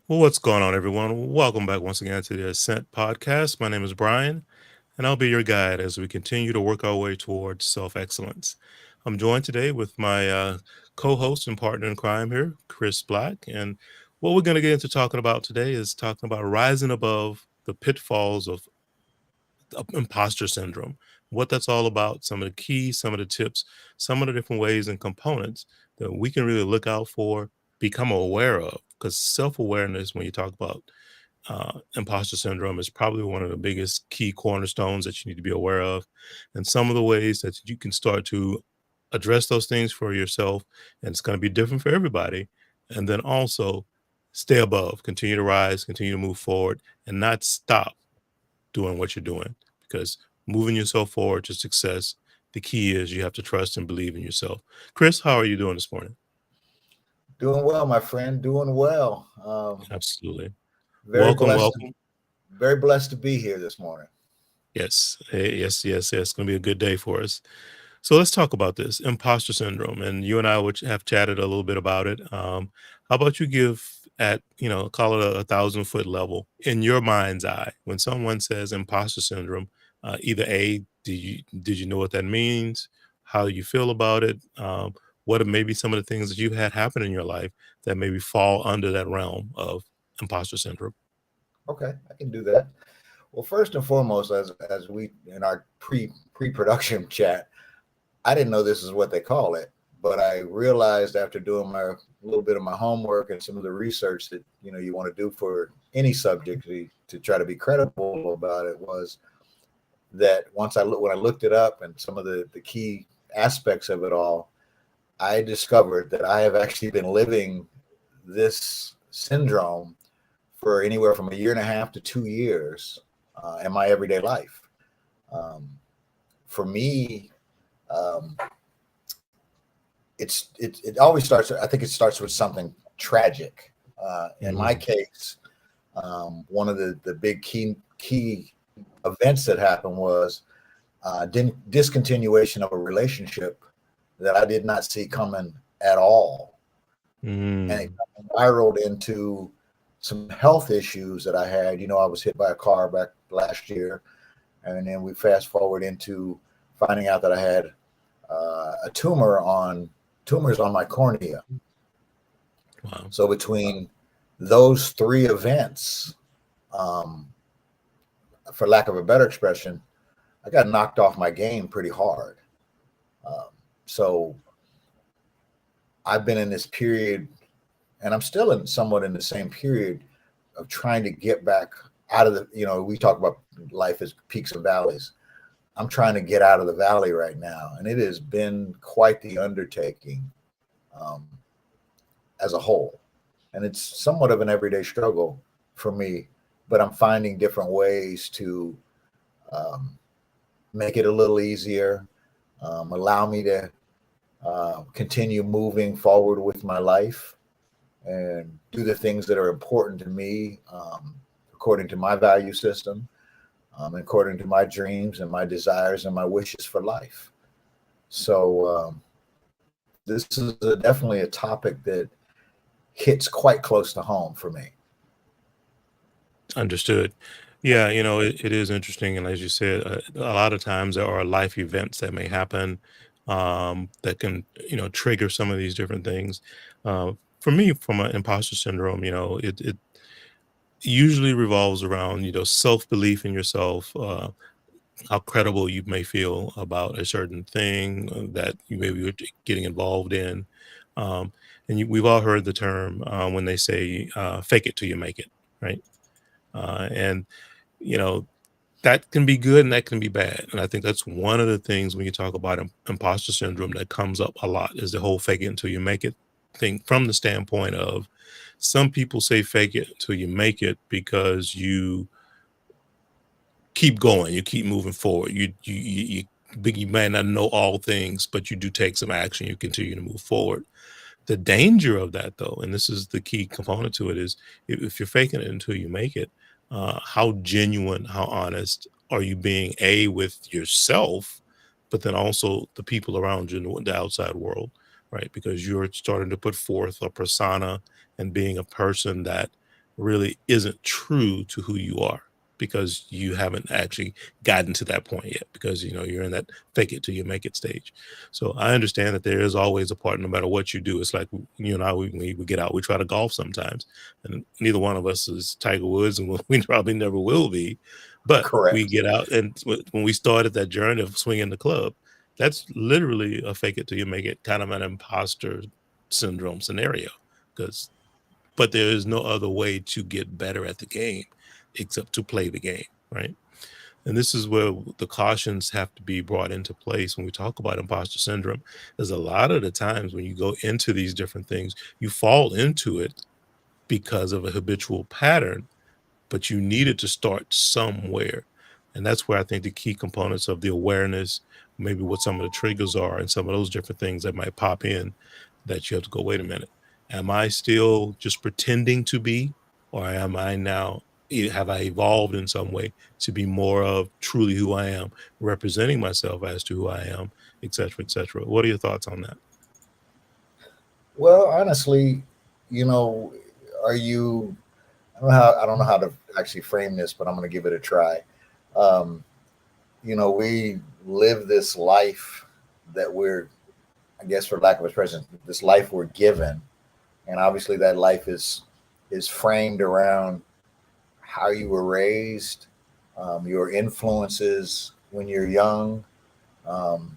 Well, what's going on, everyone? Welcome back once again to the ASCENT podcast. My name is Brian, and I'll be your guide as we continue to work our way towards self excellence. I'm joined today with my co host and partner in crime here, Chris Black. And what we're going to get into talking about today is talking about rising above the pitfalls of imposter syndrome, what that's all about, some of the keys, some of the tips, some of the different ways and components that we can really look out for, become aware of. Because self awareness, when you talk about imposter syndrome, is probably one of the biggest key cornerstones that you need to be aware of. And some of the ways that you can start to address those things for yourself, and it's going to be different for everybody. And then also stay above, continue to rise, continue to move forward, and not stop doing what you're doing because moving yourself forward to success, the key is you have to trust and believe in yourself. Chris, how are you doing this morning? Doing well, my friend. Doing well. Absolutely. Very Welcome, blessed. welcome. Very blessed to be here this morning. Yes, yes. It's going to be a good day for us. So let's talk about this imposter syndrome, and you and I would have chatted a little bit about it. How about you give at call it a 1,000 foot level in your mind's eye when someone says imposter syndrome? Either a did you know what that means? How you feel about it? What are maybe some of the things that you've had happen in your life that maybe fall under that realm of imposter syndrome? Okay, I can do that. Well, first and foremost, as we in our pre-production chat, I didn't know this is what they call it, but I realized after doing my little bit of my homework and some of the research that you want to do for any subject to try to be credible about it was that when I looked it up and some of the key aspects of it all, I discovered that I have actually been living this syndrome for anywhere from a year and a half to 2 years in my everyday life. Um, for me, um, it always starts. I think it starts with something tragic. In my Mm, case, one of the big key events that happened was discontinuation of a relationship that I did not see coming at all, and it mm, spiraled into some health issues that I had. I was hit by a car back last year, and then we fast forward into finding out that I had a tumors on my cornea. wow. So between those three events, um, for lack of a better expression, I got knocked off my game pretty hard. Um, so I've been in this period, and I'm still somewhat in the same period of trying to get back out of the. We talk about life as peaks and valleys. I'm trying to get out of the valley right now, and it has been quite the undertaking um, as a whole. And it's somewhat of an everyday struggle for me, but I'm finding different ways to um, make it a little easier, allow me to continue moving forward with my life and do the things that are important to me according to my value system, according to my dreams and my desires and my wishes for life. So, this is definitely a topic that hits quite close to home for me. Understood. Yeah, it is interesting, and as you said, a lot of times there are life events that may happen that can, trigger some of these different things. For me, from an imposter syndrome, it usually revolves around, self belief in yourself, how credible you may feel about a certain thing that you maybe were getting involved in. Um, and we've all heard the term when they say, "fake it till you make it," right? And you know that can be good and that can be bad, and I think that's one of the things when you talk about imposter syndrome that comes up a lot is the whole fake it until you make it thing, from the standpoint of some people say fake it until you make it because you keep going, you keep moving forward, you may not know all things, but you do take some action, you continue to move forward. The danger of that, though, and this is the key component to it, is if you're faking it until you make it, how genuine, how honest are you being, A, with yourself, but then also the people around you in the outside world, right? Because you're starting to put forth a persona and being a person that really isn't true to who you are because you haven't actually gotten to that point yet because you're in that fake it till you make it stage. So I understand that there is always a part no matter what you do. It's like you and I, we get out, we try to golf sometimes, and neither one of us is Tiger Woods, and we probably never will be, but we Correct. get out, and when we started that journey of swinging the club, that's literally a fake it till you make it kind of an imposter syndrome scenario, because but there is no other way to get better at the game except to play the game, right? And this is where the cautions have to be brought into place when we talk about imposter syndrome. There's a lot of the times when you go into these different things, you fall into it because of a habitual pattern, but you needed to start somewhere. And that's where I think the key components of the awareness, maybe what some of the triggers are, and some of those different things that might pop in, that you have to go, wait a minute, am I still just pretending to be, or am I now, have I evolved in some way to be more of truly who I am, representing myself as to who I am, et cetera, et cetera. What are your thoughts on that? Well, honestly, you know, are you? I don't know how to actually frame this, but I'm going to give it a try. Um, we live this life that we're, I guess, for lack of expression, this life we're given, and obviously that life is framed around how you were raised, your influences when you're young. Um,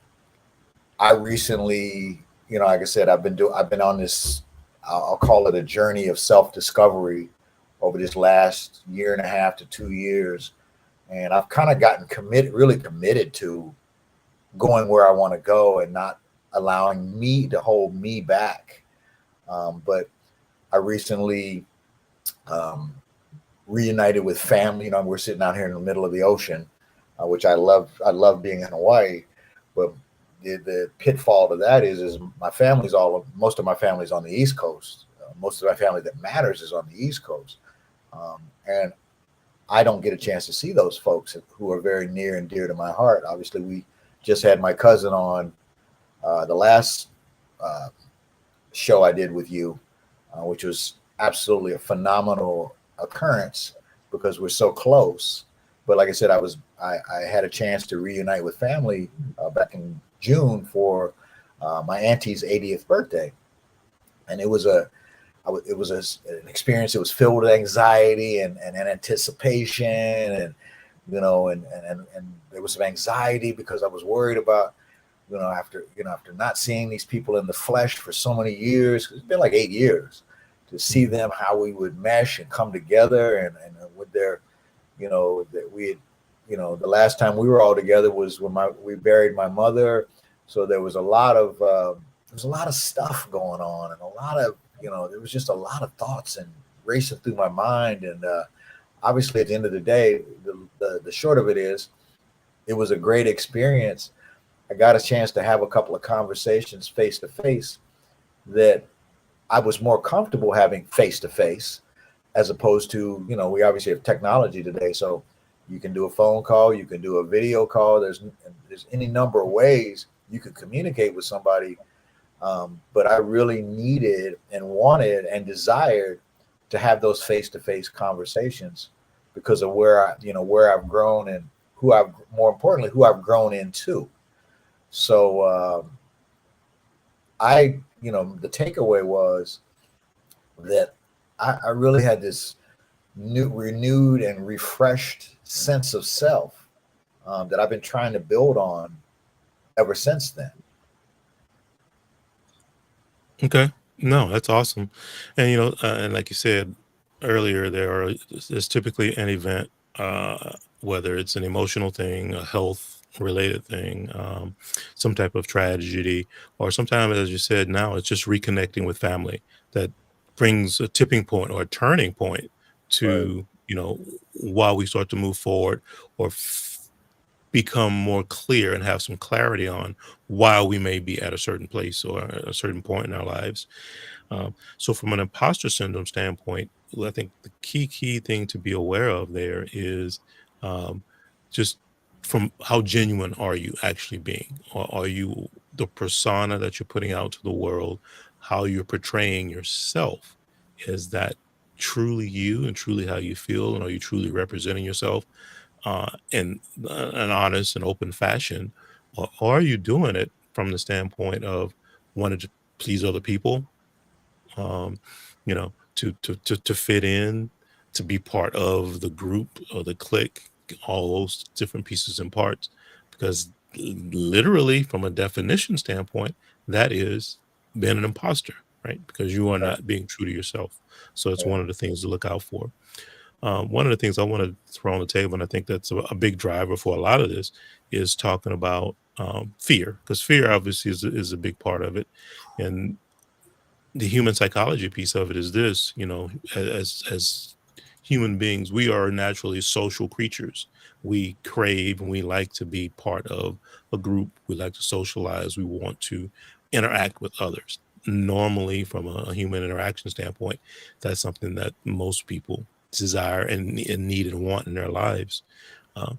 I recently, like I said, I've been on this, I'll call it a journey of self discovery over this last year and a half to 2 years, and I've kind of gotten really committed to going where I want to go and not allowing me to hold me back. But I recently um, reunited with family. We're sitting out here in the middle of the ocean, which I love. I love being in Hawaii, but the pitfall to that is my family's most of my family's on the East Coast. Most of my family that matters is on the East Coast, and I don't get a chance to see those folks who are very near and dear to my heart. Obviously, we just had my cousin on the last uh, show I did with you, which was absolutely a phenomenal occurrence because we're so close. But like I said, I had a chance to reunite with family back in June for my auntie's 80th birthday, and it was an experience. It was filled with anxiety and anticipation, and and there was some anxiety because I was worried about after not seeing these people in the flesh for so many years. It's been like 8 years to see Mhm. them, how we would mesh and come together, and with their that we had, the last time we were all together was when we buried my mother. So there was a lot of stuff going on, and a lot of there was just a lot of thoughts and racing through my mind. And obviously, at the end of the day, the short of it is, it was a great experience. I got a chance to have a couple of conversations face to face that I was more comfortable having face to face, as opposed to, we obviously have technology today. So you can do a phone call, you can do a video call. There's any number of ways you could communicate with somebody. But I really needed and wanted and desired to have those face to face conversations because of where I've grown and more importantly, who I've grown into. So the takeaway was that I really had this renewed and refreshed sense of self that I've been trying to build on ever since then. Okay. No, that's awesome. And and like you said earlier, there's typically an event, whether it's an emotional thing, a health related thing, some type of tragedy, or sometimes, as you said, now it's just reconnecting with family that brings a tipping point or a turning point Right. to, while we start to move forward or become more clear and have some clarity on why we may be at a certain place or a certain point in our lives. So, from an imposter syndrome standpoint, well, I think the key thing to be aware of there is um, just from how genuine are you actually being? Or are you the persona that you're putting out to the world? How you're portraying yourself? Is that truly you and truly how you feel, and are you truly representing yourself in an honest and open fashion, or are you doing it from the standpoint of wanting to please other people, um, to fit in, to be part of the group or the clique, all those different pieces and parts. Because literally, from a definition standpoint, that is being an imposter, right? Because you are Right. not being true to yourself. So it's Yeah. one of the things to look out for. One of the things I want to throw on the table, and I think that's a big driver for a lot of this, is talking about fear, because fear obviously is a big part of it. And the human psychology piece of it is this, as human beings, we are naturally social creatures. We crave and we like to be part of a group. We like to socialize. We want to interact with others. Normally, from a human interaction standpoint, that's something that most people desire and need and want in their lives. Uh,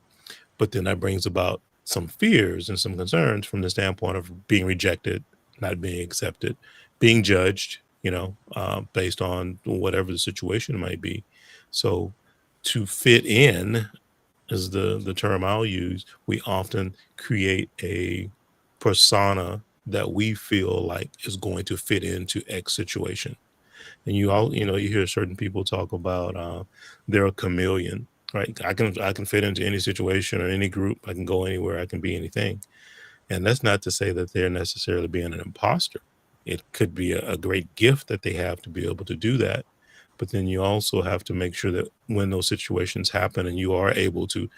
but then that brings about some fears and some concerns from the standpoint of being rejected, not being accepted, being judged, based on whatever the situation might be. So to fit in is the term I'll use. We often create a persona that we feel like is going to fit into X situation. And you hear certain people talk about they're a chameleon, right? I can fit into any situation or any group. I can go anywhere. I can be anything. And that's not to say that they're necessarily being an imposter. It could be a great gift that they have to be able to do that. But then you also have to make sure that when those situations happen and you are able to,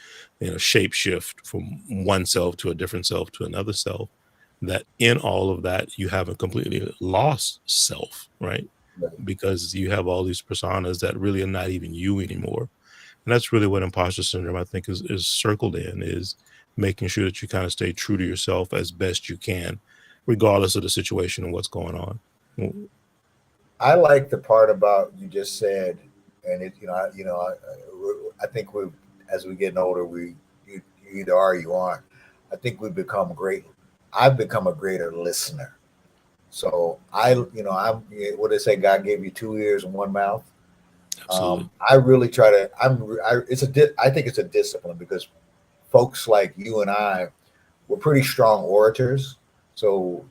shape shift from one self to a different self to another self, that in all of that, you haven't completely lost self, right? Right. Because you have all these personas that really are not even you anymore. And that's really what imposter syndrome, I think, is circled in, is making sure that you kind of stay true to yourself as best you can, regardless of the situation and what's going on. Mm. I like the part about you just said, and I think we, as we getting older, you either are or you aren't. I think we've become great. I've become a greater listener. So I'm what they say, God gave you two ears and one mouth. Absolutely. I really try to. I think it's a discipline because folks like you and I, we're pretty strong orators. So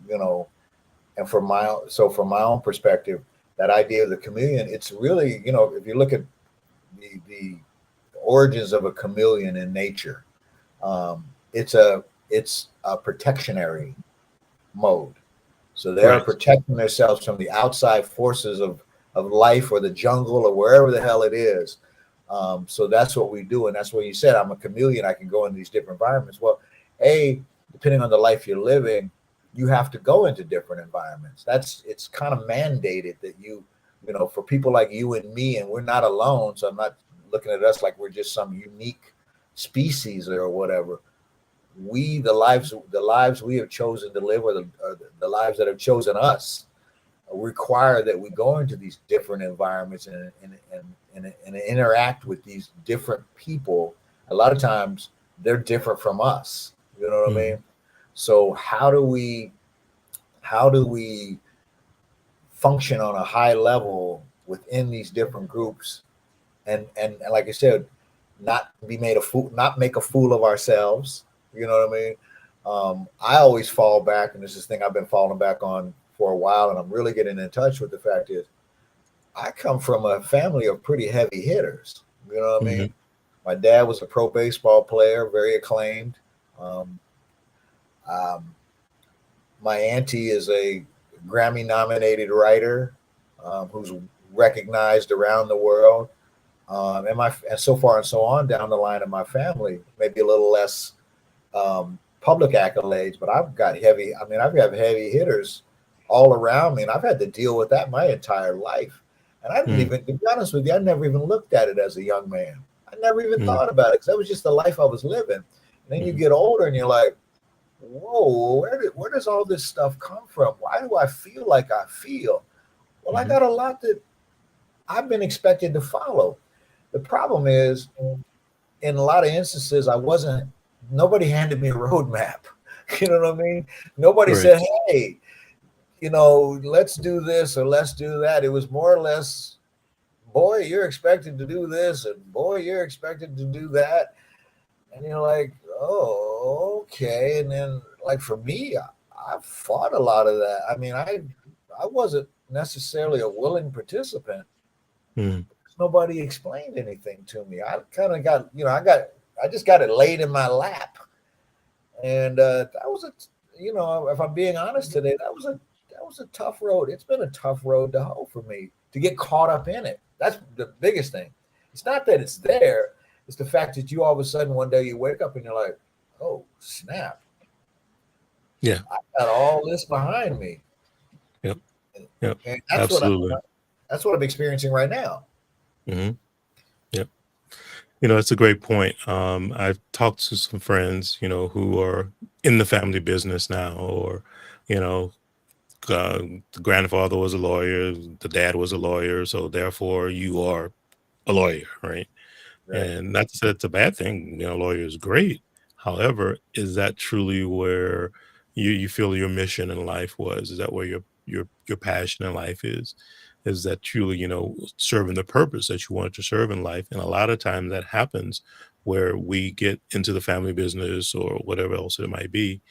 and from my own perspective, that idea of the chameleon, it's really, if you look at the origins of a chameleon in nature, um, it's a protectionary mode. So they're Right. protecting themselves from the outside forces of life or the jungle or wherever the hell it is. So that's what we do, and that's what you said. I'm a chameleon. I can go in these different environments. Well, depending on the life you're living, you have to go into different environments. It's kind of mandated that for people like you and me, and we're not alone. So I'm not looking at us like we're just some unique species or whatever. The lives we have chosen to live, or the lives that have chosen us, require that we go into these different environments and interact with these different people. A lot of times they're different from us. You know what I Mhm. mean? So how do we function on a high level within these different groups, and like I said, not make a fool of ourselves. You know what I mean? I always fall back, and this is the thing I've been falling back on for a while, and I'm really getting in touch with the fact is I come from a family of pretty heavy hitters. You know what I Mhm. mean? My dad was a pro baseball player, very acclaimed. Um, um, my auntie is a Grammy nominated writer, who's recognized around the world. And so far and so on down the line of my family, maybe a little less public accolades, but I've got heavy. I mean, I've got heavy hitters all around me, and I've had to deal with that my entire life. And I didn't Mhm. even, to be honest with you, I never even looked at it as a young man. I never even Mhm. thought about it because that was just the life I was living. And then you Mhm. get older, and you're like, whoa, where does all this stuff come from? Why do I feel like I feel? Well, I Mhm. got a lot that I've been expected to follow. The problem is, in a lot of instances, nobody handed me a roadmap. You know what I mean? Nobody Right. said, hey, let's do this or let's do that. It was more or less boy, you're expected to do this, and boy, you're expected to do that. And you're like, oh, okay. And then, like, for me, I fought a lot of that. I mean, I wasn't necessarily a willing participant. Mm. Nobody explained anything to me. I kind of got, I just got it laid in my lap. And that was if I'm being honest today, that was a tough road. It's been a tough road to hoe for me to get caught up in it. That's the biggest thing. It's not that it's there; it's the fact that you all of a sudden one day you wake up and you're like, "Oh snap! Yeah. I got all this behind me," Yep. Yep. and Absolutely. that's what I'm experiencing right now. Hmm. Yep. It's a great point. I've talked to some friends, who are in the family business now, or, you know, the grandfather was a lawyer, the dad was a lawyer, so therefore you are a lawyer, right? Right. And not to say it's a bad thing, lawyer is great. However, is that truly where you feel your mission in life was? Is that where your passion in life is? Is that truly, serving the purpose that you wanted to serve in life? And a lot of times that happens where we get into the family business or whatever else it might be,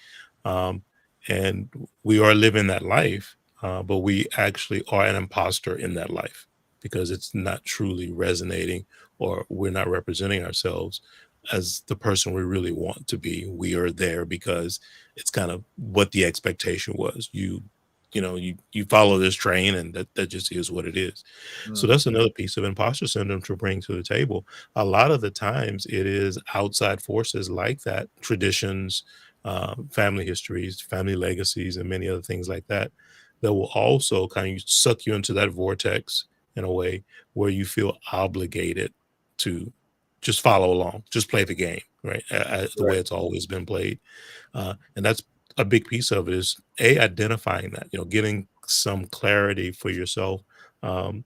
um, and we are living that life, but we actually are an imposter in that life because it's not truly resonating, or we're not representing ourselves as the person we really want to be. We are there because it's kind of what the expectation was. You follow this train, and that just is what it is. So Mm, that's another piece of imposter syndrome to bring to the table. A lot of the times it is outside forces like that, traditions, family histories, family legacies, and many other things like that, that will also kind of suck you into that vortex in a way where you feel obligated to just follow along, just play the game, right? The way right. it's always been played. And that's a big piece of it is identifying that, getting some clarity for yourself, um,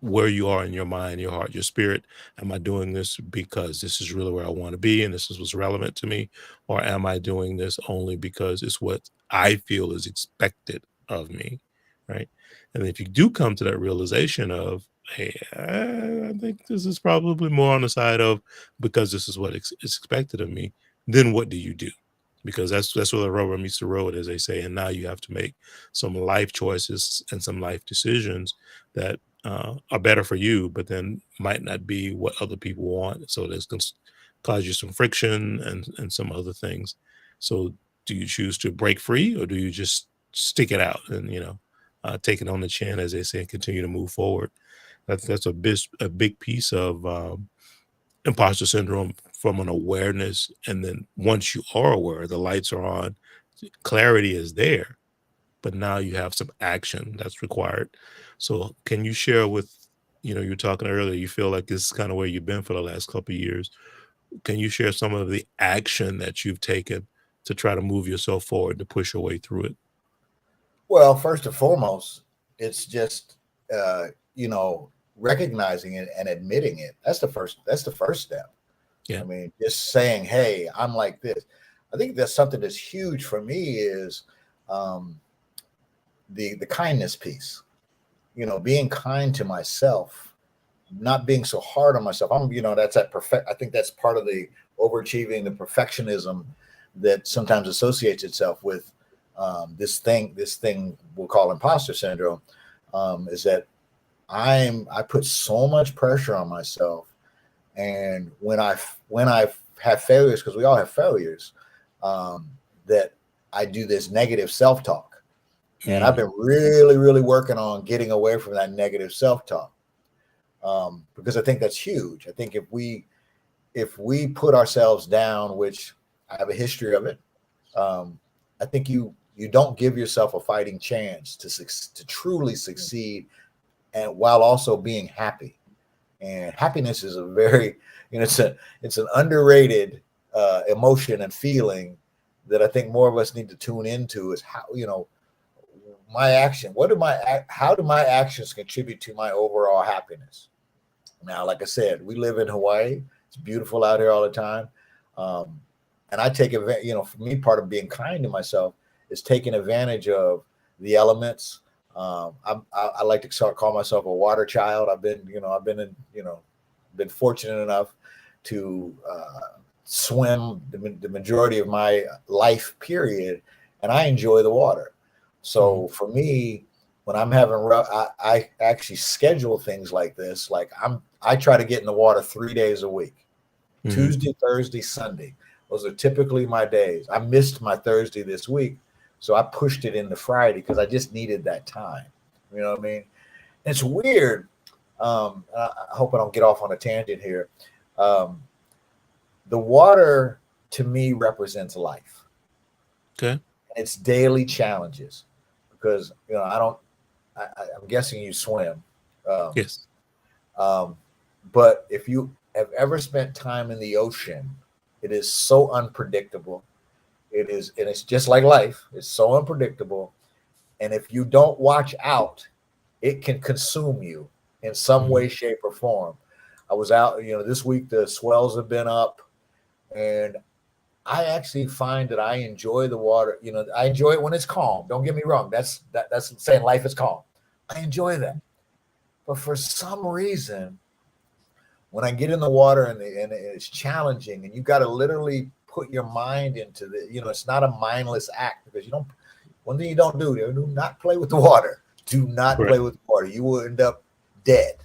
where you are in your mind, your heart, your spirit. Am I doing this because this is really where I want to be and this is what's relevant to me? Or am I doing this only because it's what I feel is expected of me? Right. And if you do come to that realization of, hey, I think this is probably more on the side of because this is what is expected of me, then what do you do? Because that's where the rubber meets the road, as they say. And now you have to make some life choices and some life decisions that are better for you, but then might not be what other people want. So there's going to cause you some friction and some other things. So do you choose to break free, or do you just stick it out and take it on the chin, as they say, and continue to move forward? That's a big piece of imposter syndrome from an awareness, and then once you are aware, the lights are on, clarity is there, but now you have some action that's required. So can you share with, you were talking earlier, you feel like this is kind of where you've been for the last couple of years. Can you share some of the action that you've taken to try to move yourself forward, to push your way through it? Well, first and foremost, it's just uh, you know recognizing it and admitting it. That's the first step. Yeah. I mean, just saying, "Hey, I'm like this." I think that's something that's huge for me is um, the kindness piece. Being kind to myself, not being so hard on myself. That's that perfect. I think that's part of the overachieving, the perfectionism that sometimes associates itself with this thing we'll call imposter syndrome. Is that I put so much pressure on myself, and when I have failures, because we all have failures, um, that I do this negative self talk, and I've Mm. been really, really working on getting away from that negative self talk, because I think that's huge. I think if we put ourselves down, which I have a history of it, um, I think you don't give yourself a fighting chance to truly succeed, and while also being happy. And happiness is a very it's an underrated emotion and feeling that I think more of us need to tune into. Is how my action. How do my actions contribute to my overall happiness? Now, like I said, we live in Hawaii. It's beautiful out here all the time. Um, and I take advantage, for me, part of being kind to myself is taking advantage of the elements, I like to call myself a water child. I've been in, been fortunate enough to swim the majority of my life period, and I enjoy the water. Mhm. So for me, when I'm having rough, I actually schedule things like this. Like I try to get in the water 3 days a week, Mhm. Tuesday, Thursday, Sunday. Those are typically my days. I missed my Thursday this week, so I pushed it into Friday because I just needed that time. You know what I mean? And it's weird. I hope I don't get off on a tangent here. Um, the water to me represents life. Okay. It's daily challenges because I don't. I'm guessing you swim, um, Yes. um, but if you have ever spent time in the ocean, it is so unpredictable. It is, and it's just like life. It's so unpredictable, and if you don't watch out, it can consume you in some Mhm. way, shape, or form. I was out, this week the swells have been up, and I actually find that I enjoy the water. I enjoy it when it's calm. Don't get me wrong. That's saying life is calm. I enjoy that. But for some reason, when I get in the water and it's challenging, and you got to literally put your mind into it's not a mindless act because you don't. One thing you don't do not play with the water. Do not play Correct. with the water. You will end up dead.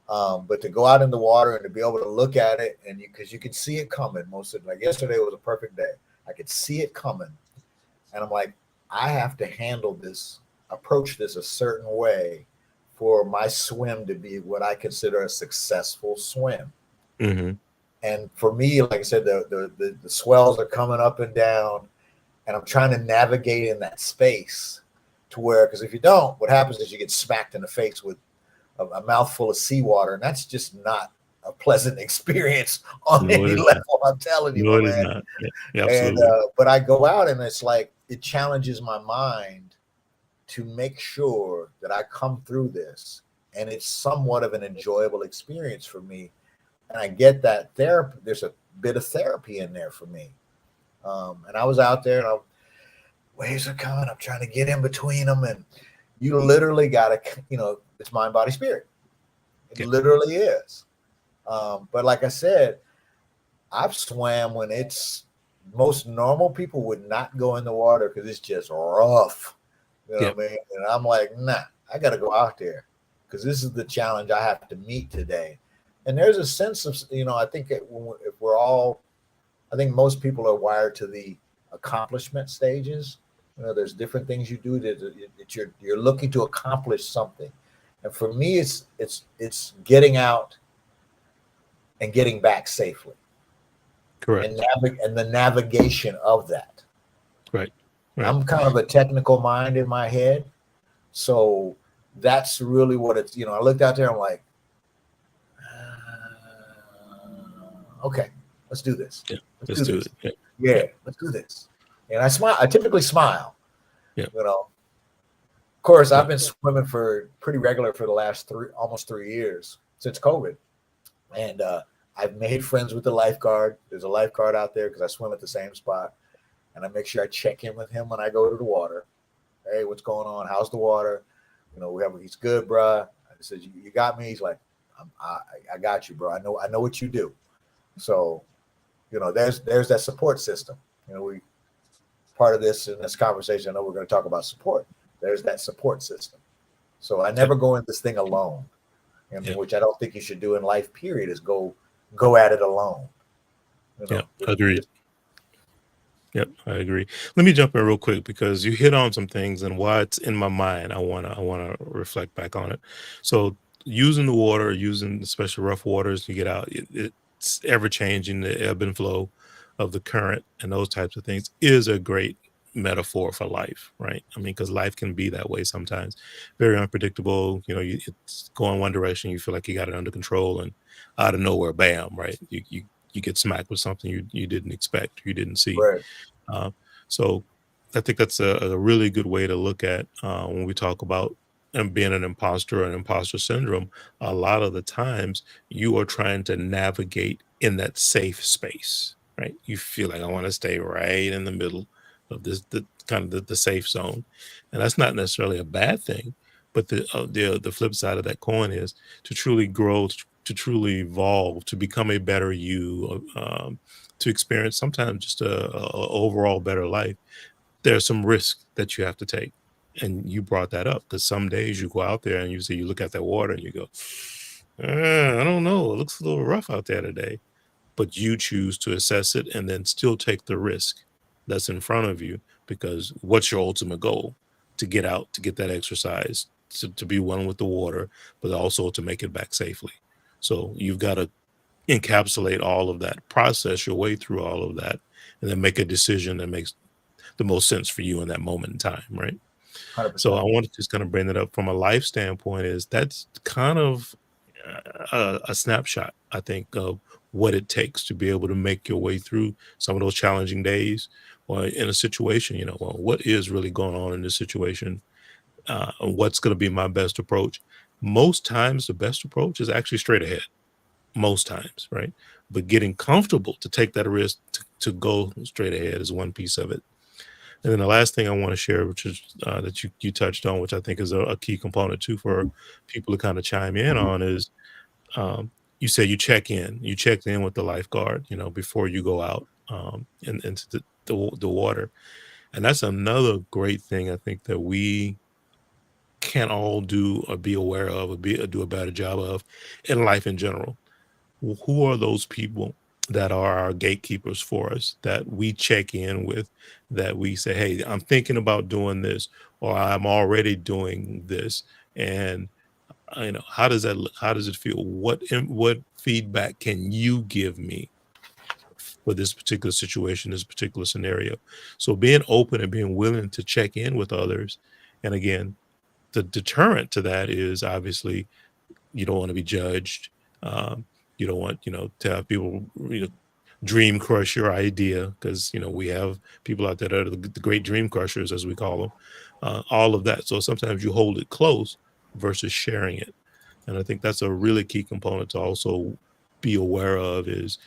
But to go out in the water and to be able to look at it and because you can see it coming most of like yesterday was a perfect day. I could see it coming, and I'm like, I have to handle this, approach this a certain way for my swim to be what I consider a successful swim. Mhm. And for me, like I said, the swells are coming up and down, and I'm trying to navigate in that space to where because if you don't, what happens is you get smacked in the face with a mouthful of seawater, and that's just not a pleasant experience on No, it any is not. level. I'm telling you, No, my it is man. not. Yeah, And absolutely. but I go out, and it's like it challenges my mind to make sure that I come through this, and it's somewhat of an enjoyable experience for me. And I get that therapy. There's a bit of therapy in there for me. And I was out there, and waves are coming. I'm trying to get in between them, and you literally got to, it's mind, body, spirit. It Yeah. literally is. But like I said, I've swam when it's most normal people would not go in the water because it's just rough. You know Yeah. what I mean? And I'm like, nah, I got to go out there because this is the challenge I have to meet today. And there's a sense of, I think if we're all, I think most people are wired to the accomplishment stages. There's different things you do that you're looking to accomplish something. And for me, it's getting out and getting back safely and Correct. and the navigation of that. Right. Right. I'm kind of a technical mind in my head, so that's really what it's. I looked out there. I'm like, okay, let's do this. Yeah. Let's Let's do do this. it. Yeah. Yeah, Yeah. let's do this. And I smile. I typically smile. Yeah. Of course, I've Right. been swimming for pretty regular for the last almost 3 years since COVID, and I've made friends with the lifeguard. There's a lifeguard out there because I swim at the same spot, and I make sure I check in with him when I go to the water. Hey, what's going on? How's the water? He's good, bruh. I said, you got me. He's like, I got you, bro. I know what you do. So, there's that support system. We part of this in this conversation. I know we're going to talk about support. There's that support system. So I Yeah. never go in this thing alone. I mean, Yeah. which I don't think you should do in life. Period. Is go at it alone. You Yeah. know, Agreed. Yep, I agree. Let me jump in real quick because you hit on some things and what's in my mind. I wanna reflect back on it. So using the water, using the special rough waters to get out, it's ever changing the ebb and flow of the current and those types of things is a great metaphor for life, right? I mean, because life can be that way sometimes, very unpredictable. It's going one direction, you feel like you got it under control, and out of nowhere, bam, right? You get smacked with something you didn't expect, you didn't see. right. uh, so I think that's a really good way to look at when we talk about being an imposter or an imposter syndrome. A lot of the times you are trying to navigate in that safe space, right? You feel like I want to stay right in the middle. of this the kind of the safe zone, and that's not necessarily a bad thing. But the flip side of that coin is to truly grow, to truly evolve, to become a better you, to experience sometimes just a overall better life. There's some risk that you have to take, and you brought that up because some days you go out there and you look at that water and you go, I don't know, it looks a little rough out there today, but you choose to assess it and then still take the risk that's in front of you because what's your ultimate goal? To get out, to get that exercise, to be one with the water, but also to make it back safely. So you've got to encapsulate all of that, process your way through all of that, and then make a decision that makes the most sense for you in that moment in time, right? So I 100%. wanted to just kind of bring that up from a life standpoint is that's kind of a snapshot, I think, of what it takes to be able to make your way through some of those challenging days or in a situation, well, what is really going on in this situation? And what's going to be my best approach? Most times, the best approach is actually straight ahead, most times, right? But getting comfortable to take that risk to go straight ahead is one piece of it. And then the last thing I want to share, which is that you touched on, which I think is a key component too for people to kind of chime in on, is you say you checked in with the lifeguard, before you go out into the water, and that's another great thing I think that we can all do or be aware of or do a better job of in life in general. Who are those people that are our gatekeepers for us that we check in with, that we say, hey, I'm thinking about doing this, or I'm already doing this, and how does that look? How does it feel? What feedback can you give me for this particular situation, this particular scenario? So being open and being willing to check in with others, and again, the deterrent to that is obviously you don't want to be judged. Um, you don't want, to have people, dream crush your idea because, we have people out there that are the great dream crushers, as we call them, all of that. So sometimes you hold it close versus sharing it. And I think that's a really key component to also be aware of is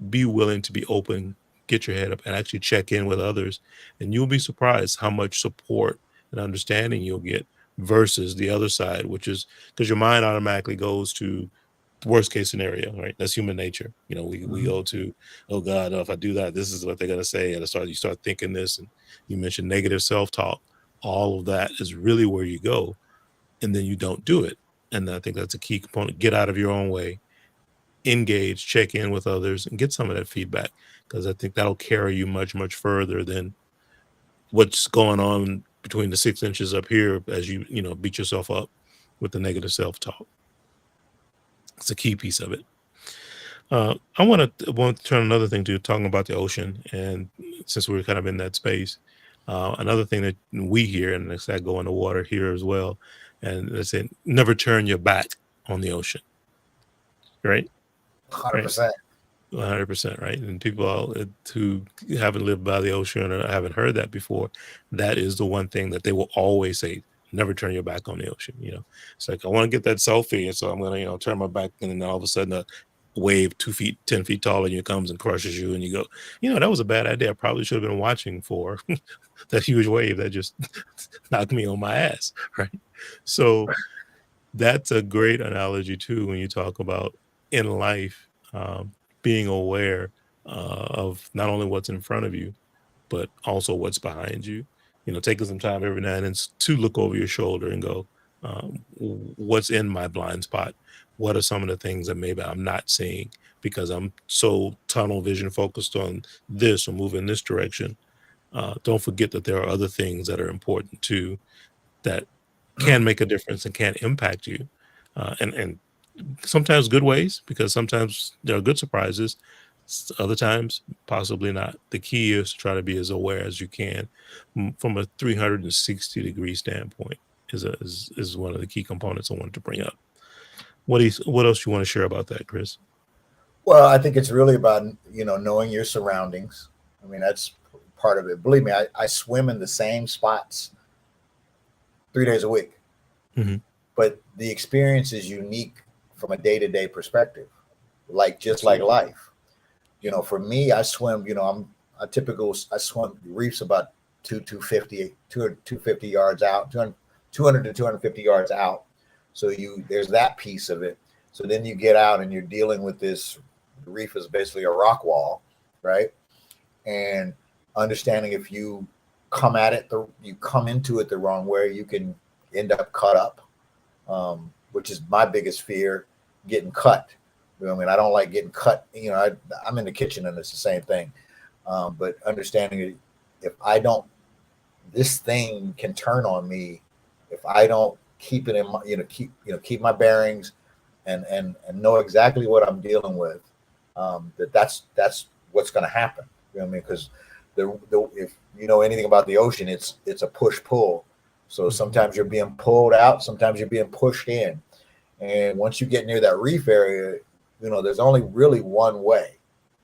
be willing to be open, get your head up and actually check in with others. And you'll be surprised how much support and understanding you'll get versus the other side, which is because your mind automatically goes to worst case scenario, right? That's human nature. We Mhm. go to, oh God, if I do that, this is what they're gonna say. And you start thinking this, and you mentioned negative self-talk. All of that is really where you go, and then you don't do it. And I think that's a key component. Get out of your own way, engage, check in with others, and get some of that feedback because I think that'll carry you much, much further than what's going on between the 6 inches up here as beat yourself up with the negative self-talk. It's a key piece of it. I want to turn another thing to talking about the ocean, and since we're kind of in that space, another thing that we hear, and it's that go in the water here as well, and they say never turn your back on the ocean, right? Right. 100%. 100%, right? And people who haven't lived by the ocean or haven't heard that before, that is the one thing that they will always say, never turn your back on the ocean. It's like, I want to get that selfie. And so I'm going to, turn my back. And then all of a sudden a wave 2 feet, 10 feet taller than you comes and crushes you. And you go, that was a bad idea. I probably should have been watching for that huge wave that just knocked me on my ass. Right. So that's a great analogy too when you talk about in life, being aware of not only what's in front of you, but also what's behind you. Taking some time every now and then to look over your shoulder and go, what's in my blind spot? What are some of the things that maybe I'm not seeing because I'm so tunnel vision focused on this or moving in this direction? Don't forget that there are other things that are important too that can make a difference and can impact you. And sometimes good ways, because sometimes there are good surprises. Other times, possibly not. The key is to try to be as aware as you can from a 360-degree standpoint. Is one of the key components I wanted to bring up. What else you want to share about that, Chris? Well, I think it's really about, knowing your surroundings. I mean, that's part of it. Believe me, I swim in the same spots 3 days a week, Hmm. but the experience is unique from a day-to-day perspective, like just like Absolutely. life. For me, I swim, I swim reefs about 250 yards out, 200 to 250 yards out. So there's that piece of it. So then you get out and you're dealing with this. The reef is basically a rock wall, right? And understanding if you you come into it the wrong way, you can end up cut up, which is my biggest fear, getting cut. You know what I mean? I don't like getting cut. You know, I'm in the kitchen and it's the same thing. But understanding if I don't, this thing can turn on me if I don't keep it in my, keep my bearings and know exactly what I'm dealing with. That's what's going to happen. You know what I mean? Because if you know anything about the ocean, it's a push pull. So sometimes you're being pulled out, sometimes you're being pushed in. And once you get near that reef area, there's only really one way,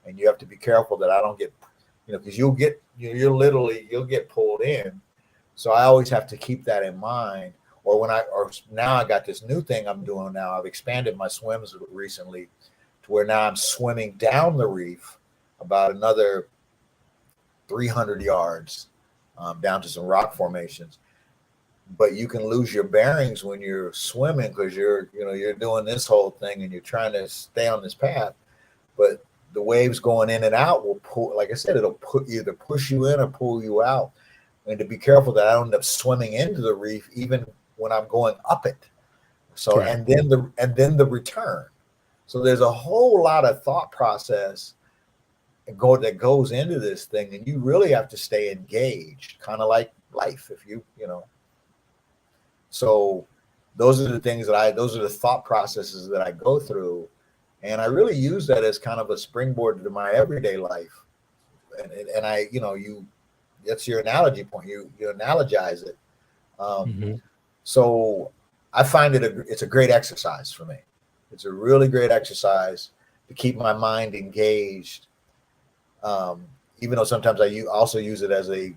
and you have to be careful that I don't get, because you'll get pulled in. So I always have to keep that in mind. Or now I got this new thing I'm doing now. I've expanded my swims recently to where now I'm swimming down the reef about another 300 yards down to some rock formations. But you can lose your bearings when you're swimming because you're doing this whole thing and you're trying to stay on this path. But the waves going in and out will pull, like I said, it'll either push you in or pull you out. And to be careful that I don't end up swimming into the reef even when I'm going up it. So Right. and then the return. So there's a whole lot of thought process that goes into this thing, and you really have to stay engaged, kind of like life. If you know. So those are the thought processes that I go through, and I really use that as kind of a springboard to my everyday life. And I, that's your analogy point. You analogize it. So I find it's a great exercise for me. It's a really great exercise to keep my mind engaged. Even though sometimes I also use it as a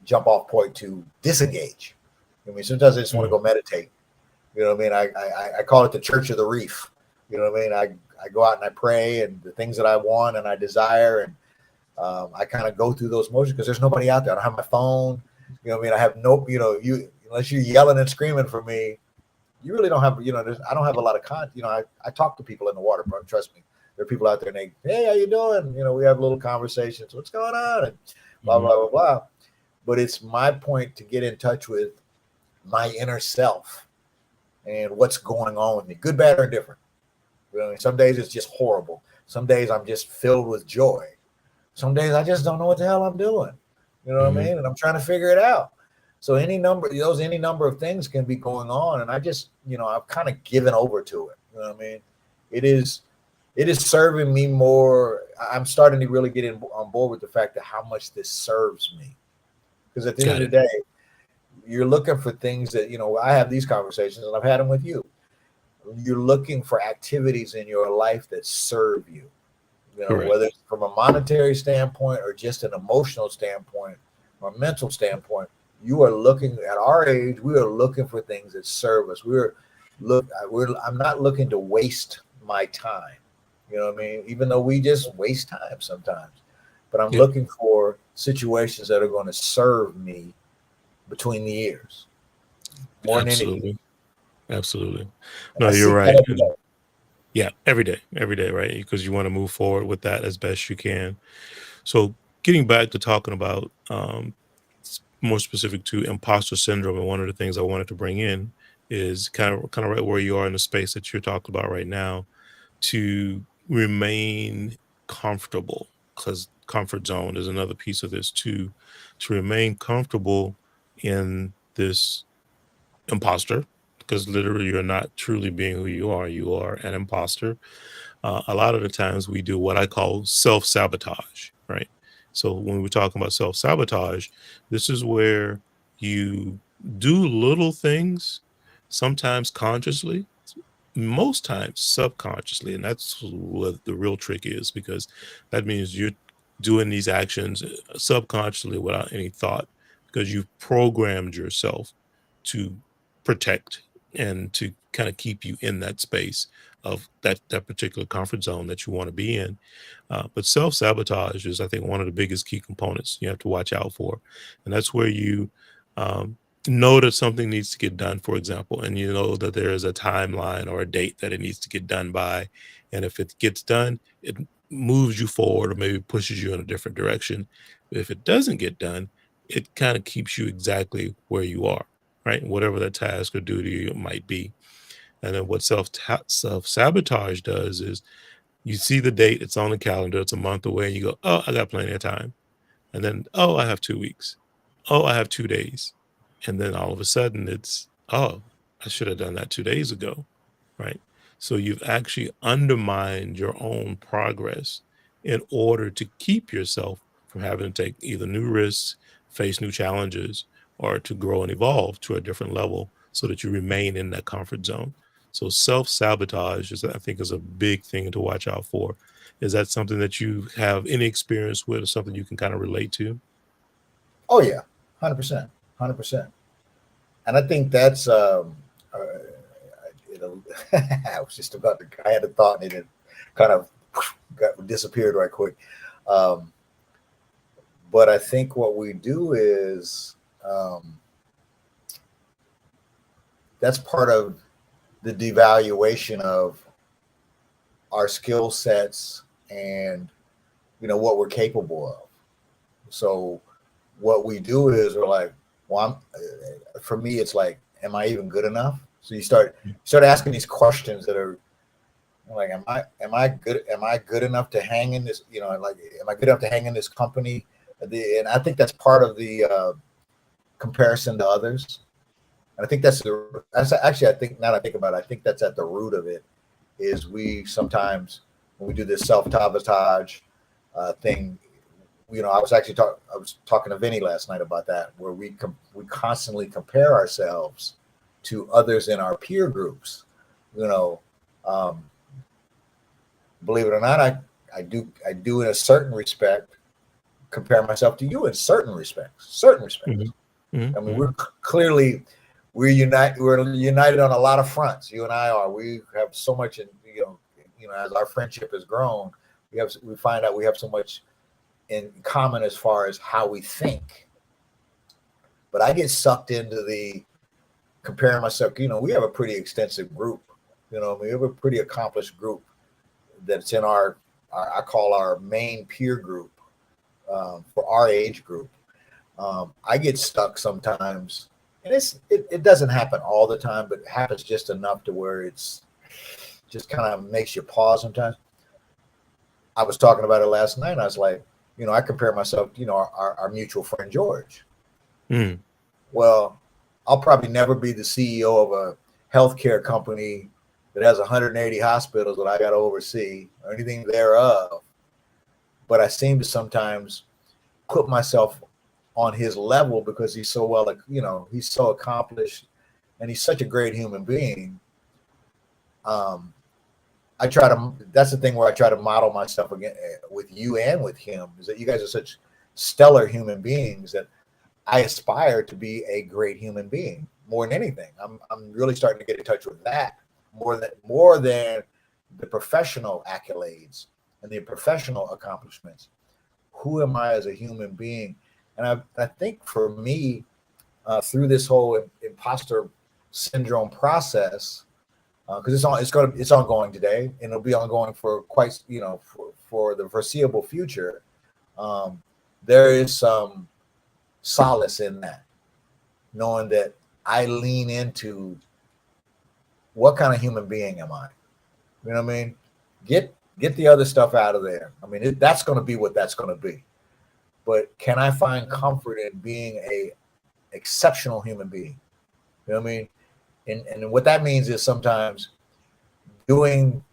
jump off point to disengage. I mean, sometimes I just want to go meditate. You know what I mean? I call it the church of the reef. You know what I mean? I go out and I pray and the things that I want and I desire, and I kind of go through those motions because there's nobody out there. I don't have my phone. You know what I mean? I have unless you're yelling and screaming for me, you really don't have, I don't have a lot of I talk to people in the water, bro. Trust me. There are people out there and hey, how you doing? We have little conversations. What's going on? And blah, blah, blah, blah. But it's my point to get in touch with my inner self and what's going on with me, good, bad, or indifferent. Some days it's just horrible. Some days I'm just filled with joy. Some days I just don't know what the hell I'm doing. You know what I mean? And I'm trying to figure it out. So any number of things can be going on. And I just, I've kind of given over to it. You know what I mean? It is serving me more. I'm starting to really get on board with the fact that how much this serves me. Because at the end of the day, you're looking for things that, I have these conversations and I've had them with you. You're looking for activities in your life that serve you, whether it's from a monetary standpoint or just an emotional standpoint or mental standpoint. You are looking at our age. We are looking for things that serve us. I'm not looking to waste my time. You know what I mean? Even though we just waste time sometimes, but I'm looking for situations that are going to serve me between the years. More than anything. Absolutely. No, you're right. Yeah, every day, right? Because you want to move forward with that as best you can. So getting back to talking about more specific to imposter syndrome, and one of the things I wanted to bring in is kind of right where you are in the space that you're talking about right now, to remain comfortable, because comfort zone is another piece of this too, to remain comfortable in this imposter, because literally you're not truly being who you are an imposter. A lot of the times we do what I call self-sabotage, right? So when we're talking about self-sabotage, this is where you do little things, sometimes consciously, most times subconsciously. And that's what the real trick is, because that means you're doing these actions subconsciously without any thought, because you've programmed yourself to protect and to kind of keep you in that space of that particular comfort zone that you want to be in. But self-sabotage is, I think, one of the biggest key components you have to watch out for. And that's where you um, know that something needs to get done, for example, and you know that there is a timeline or a date that it needs to get done by. And if it gets done, it moves you forward or maybe pushes you in a different direction. If it doesn't get done, it kind of keeps you exactly where you are, right? Whatever that task or duty might be. And then what self-sabotage does is you see the date, it's on the calendar, it's a month away, and you go, "Oh, I got plenty of time." And then, "Oh, I have 2 weeks. Oh, I have 2 days." And then all of a sudden it's, "Oh, I should have done that 2 days ago." Right? So you've actually undermined your own progress in order to keep yourself from having to take either new risks, face new challenges, or to grow and evolve to a different level so that you remain in that comfort zone. So self-sabotage is, I think, is a big thing to watch out for. Is that something that you have any experience with or something you can kind of relate to? Oh yeah, 100%, 100%. And I think that's you know, I was just about to. I had a thought and it kind of disappeared right quick. Um, but I think what we do is that's part of the devaluation of our skill sets and what we're capable of. So what we do is we're like, well, for me, it's like, am I even good enough? So you start asking these questions that are like, am I good enough to hang in this? Like, am I good enough to hang in this company? And I think that's part of the comparison to others. And I think that's actually, I think now that I think about it, I think that's at the root of it. Is we sometimes when we do this self-sabotage thing, I was talking to Vinny last night about that, where we constantly compare ourselves to others in our peer groups. You know, um, believe it or not, I do in a certain respect compare myself to you in certain respects. Certain respects. Mhm. Mhm, I mean, mhm. we're united on a lot of fronts. You and I are. We have so much, as our friendship has grown, we find out we have so much in common as far as how we think. But I get sucked into the comparing myself. We have a pretty extensive group. We have a pretty accomplished group that's in our I call our main peer group for our age group. I get stuck sometimes, and it doesn't happen all the time, but it happens just enough to where it's just kind of makes you pause sometimes. I was talking about it last night. I was like, I compare myself, our mutual friend George. Mm. Well, I'll probably never be the CEO of a healthcare company that has 180 hospitals that I got to oversee or anything thereof. But I seem to sometimes put myself on his level because he's so he's so accomplished and he's such a great human being. Um, that's the thing where I try to model myself again with you and with him is that you guys are such stellar human beings that I aspire to be a great human being more than anything. I'm really starting to get in touch with that more than the professional accolades and the professional accomplishments. Who am I as a human being? And I think for me, through this whole imposter syndrome process, because it's ongoing today, and it'll be ongoing for quite for the foreseeable future. Um, there is some solace in that, knowing that I lean into what kind of human being am I? You know what I mean? Get the other stuff out of there. I mean, that's going to be what that's going to be. But can I find comfort in being a exceptional human being? You know what I mean? And what that means is sometimes doing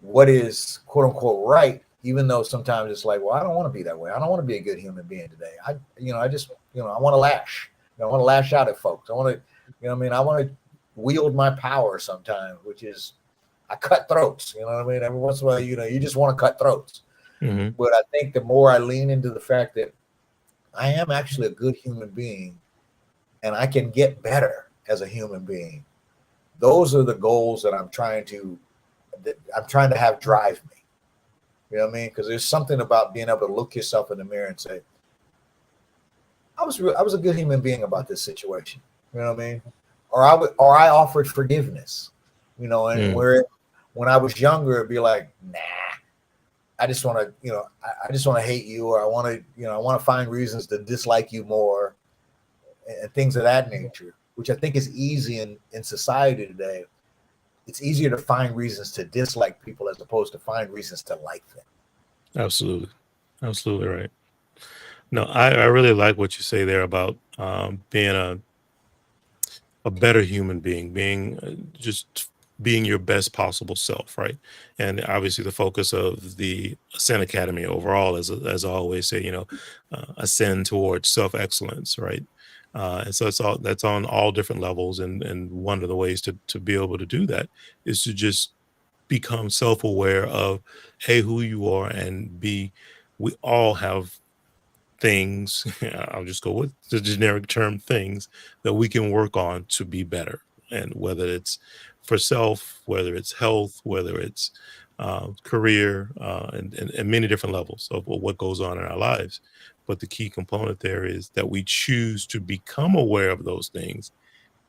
what is quote unquote right, even though sometimes it's like, well, I don't want to be that way. I don't want to be a good human being today. I just, I want to lash. I want to lash out at folks. I want to, I want to wield my power sometimes, which is I cut throats. You know what I mean? Every once in a while, you just want to cut throats. Mhm. But I think the more I lean into the fact that I am actually a good human being and I can get better as a human being, those are the goals that I'm trying to that I'm trying to have drive me. You know what I mean? Because there's something about being able to look yourself in the mirror and say, I was a good human being about this situation. You know what I mean? Or I offered forgiveness. You know, and where when I was younger, it'd be like, nah, I just want to, I just want to hate you, or I want to, I want to find reasons to dislike you more, and things of that nature, which I think is easy in society today. It's easier to find reasons to dislike people as opposed to find reasons to like them. Absolutely. Absolutely right. No, I really like what you say there about being a better human being, being just being your best possible self, right? And obviously, the focus of the Ascent Academy overall, as I always say, ascend towards self excellence, right? And so that's on all different levels, and one of the ways to be able to do that is to just become self aware of a who you are, and b we all have things, I'll just go with the generic term things that we can work on to be better. And whether it's for self, whether it's health, whether it's career, and many different levels of what goes on in our lives. But the key component there is that we choose to become aware of those things.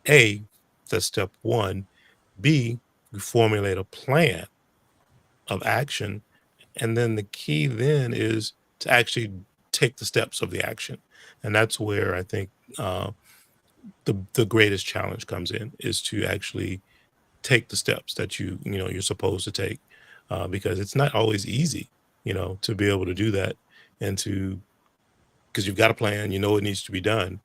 A, that's step one. B, we formulate a plan of action, and then the key then is to actually take the steps of the action. And that's where I think the greatest challenge comes in, is to actually take the steps that you're supposed to take, because it's not always easy, to be able to do that, and to because you've got a plan, it needs to be done,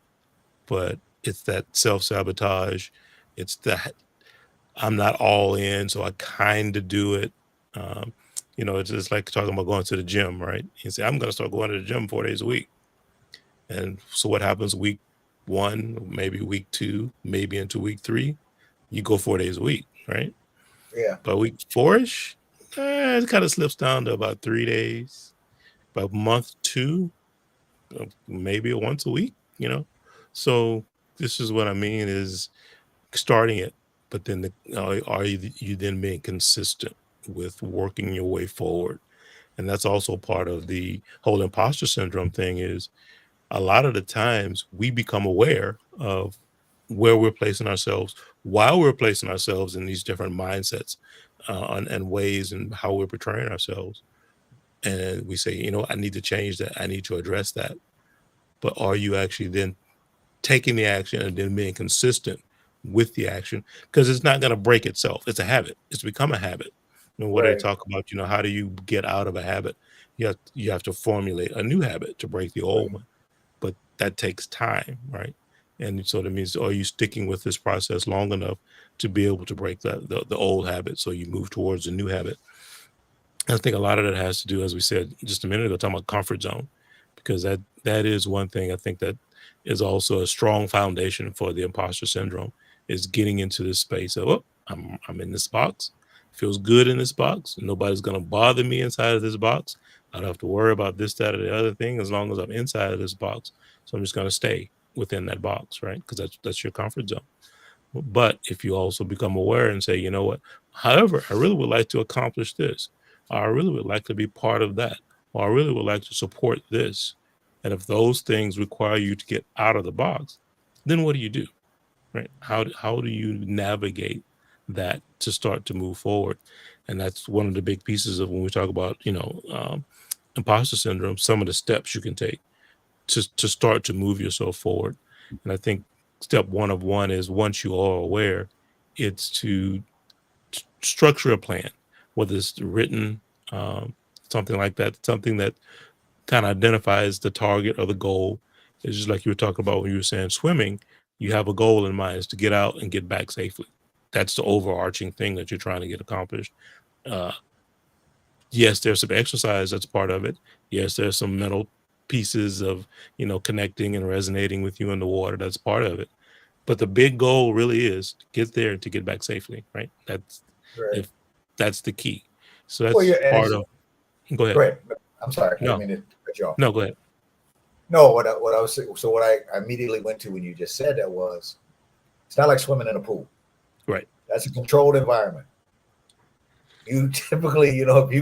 but it's that self-sabotage. It's that I'm not all in, so I kind of do it. Um, it's just like talking about going to the gym, right? You say, I'm going to start going to the gym 4 days a week. And so what happens week one, maybe week two, maybe into week three, you go 4 days a week, right? Yeah. But week four-ish, it kind of slips down to about 3 days. By month two, maybe once a week. So this is what I mean is starting it, but then are you then being consistent with working your way forward? And that's also part of the whole imposter syndrome thing, is a lot of the times we become aware of where we're placing ourselves while we're placing ourselves in these different mindsets, and ways, and how we're portraying ourselves. And we say, I need to change that. I need to address that. But are you actually then taking the action and then being consistent with the action? Because it's not going to break itself. It's a habit. It's become a habit. And what they Right. talk about, how do you get out of a habit? You have to formulate a new habit to break the old one. But that takes time, right? And so that means, are you sticking with this process long enough to be able to break the old habit, so you move towards a new habit? I think a lot of that has to do, as we said just a minute ago, talking about comfort zone, because that is one thing I think that is also a strong foundation for the imposter syndrome, is getting into this space of, oh, I'm in this box, feels good in this box, nobody's gonna bother me inside of this box. I don't have to worry about this, that, or the other thing, as long as I'm inside of this box. So I'm just gonna stay within that box, right? Because that's your comfort zone. But if you also become aware and say, you know what, however, I really would like to accomplish this, or I really would like to be part of that, or I really would like to support this. And if those things require you to get out of the box, then what do you do? Right? How do you navigate that to start to move forward? And that's one of the big pieces of when we talk about, imposter syndrome, some of the steps you can take to start to move yourself forward. And I think step one of one is, once you are aware, it's to structure a plan, whether it's written, something like that, something that kind of identifies the target or the goal. It's just like you were talking about when you were saying swimming, you have a goal in mind, is to get out and get back safely. That's the overarching thing that you're trying to get accomplished. Uh, yes, there's some exercise that's part of it. Yes, there's some mental pieces of, connecting and resonating with you in the water. That's part of it. But the big goal really is to get there and to get back safely, right? Right. If that's the key. So Well, yeah, that's and part it's of, go go ahead. ahead. I'm sorry, I didn't No, mean to cut you off. no, go ahead. No, what I was so what I immediately went to when you just said that was, it's not like swimming in a pool. Right. That's a controlled environment. You typically, if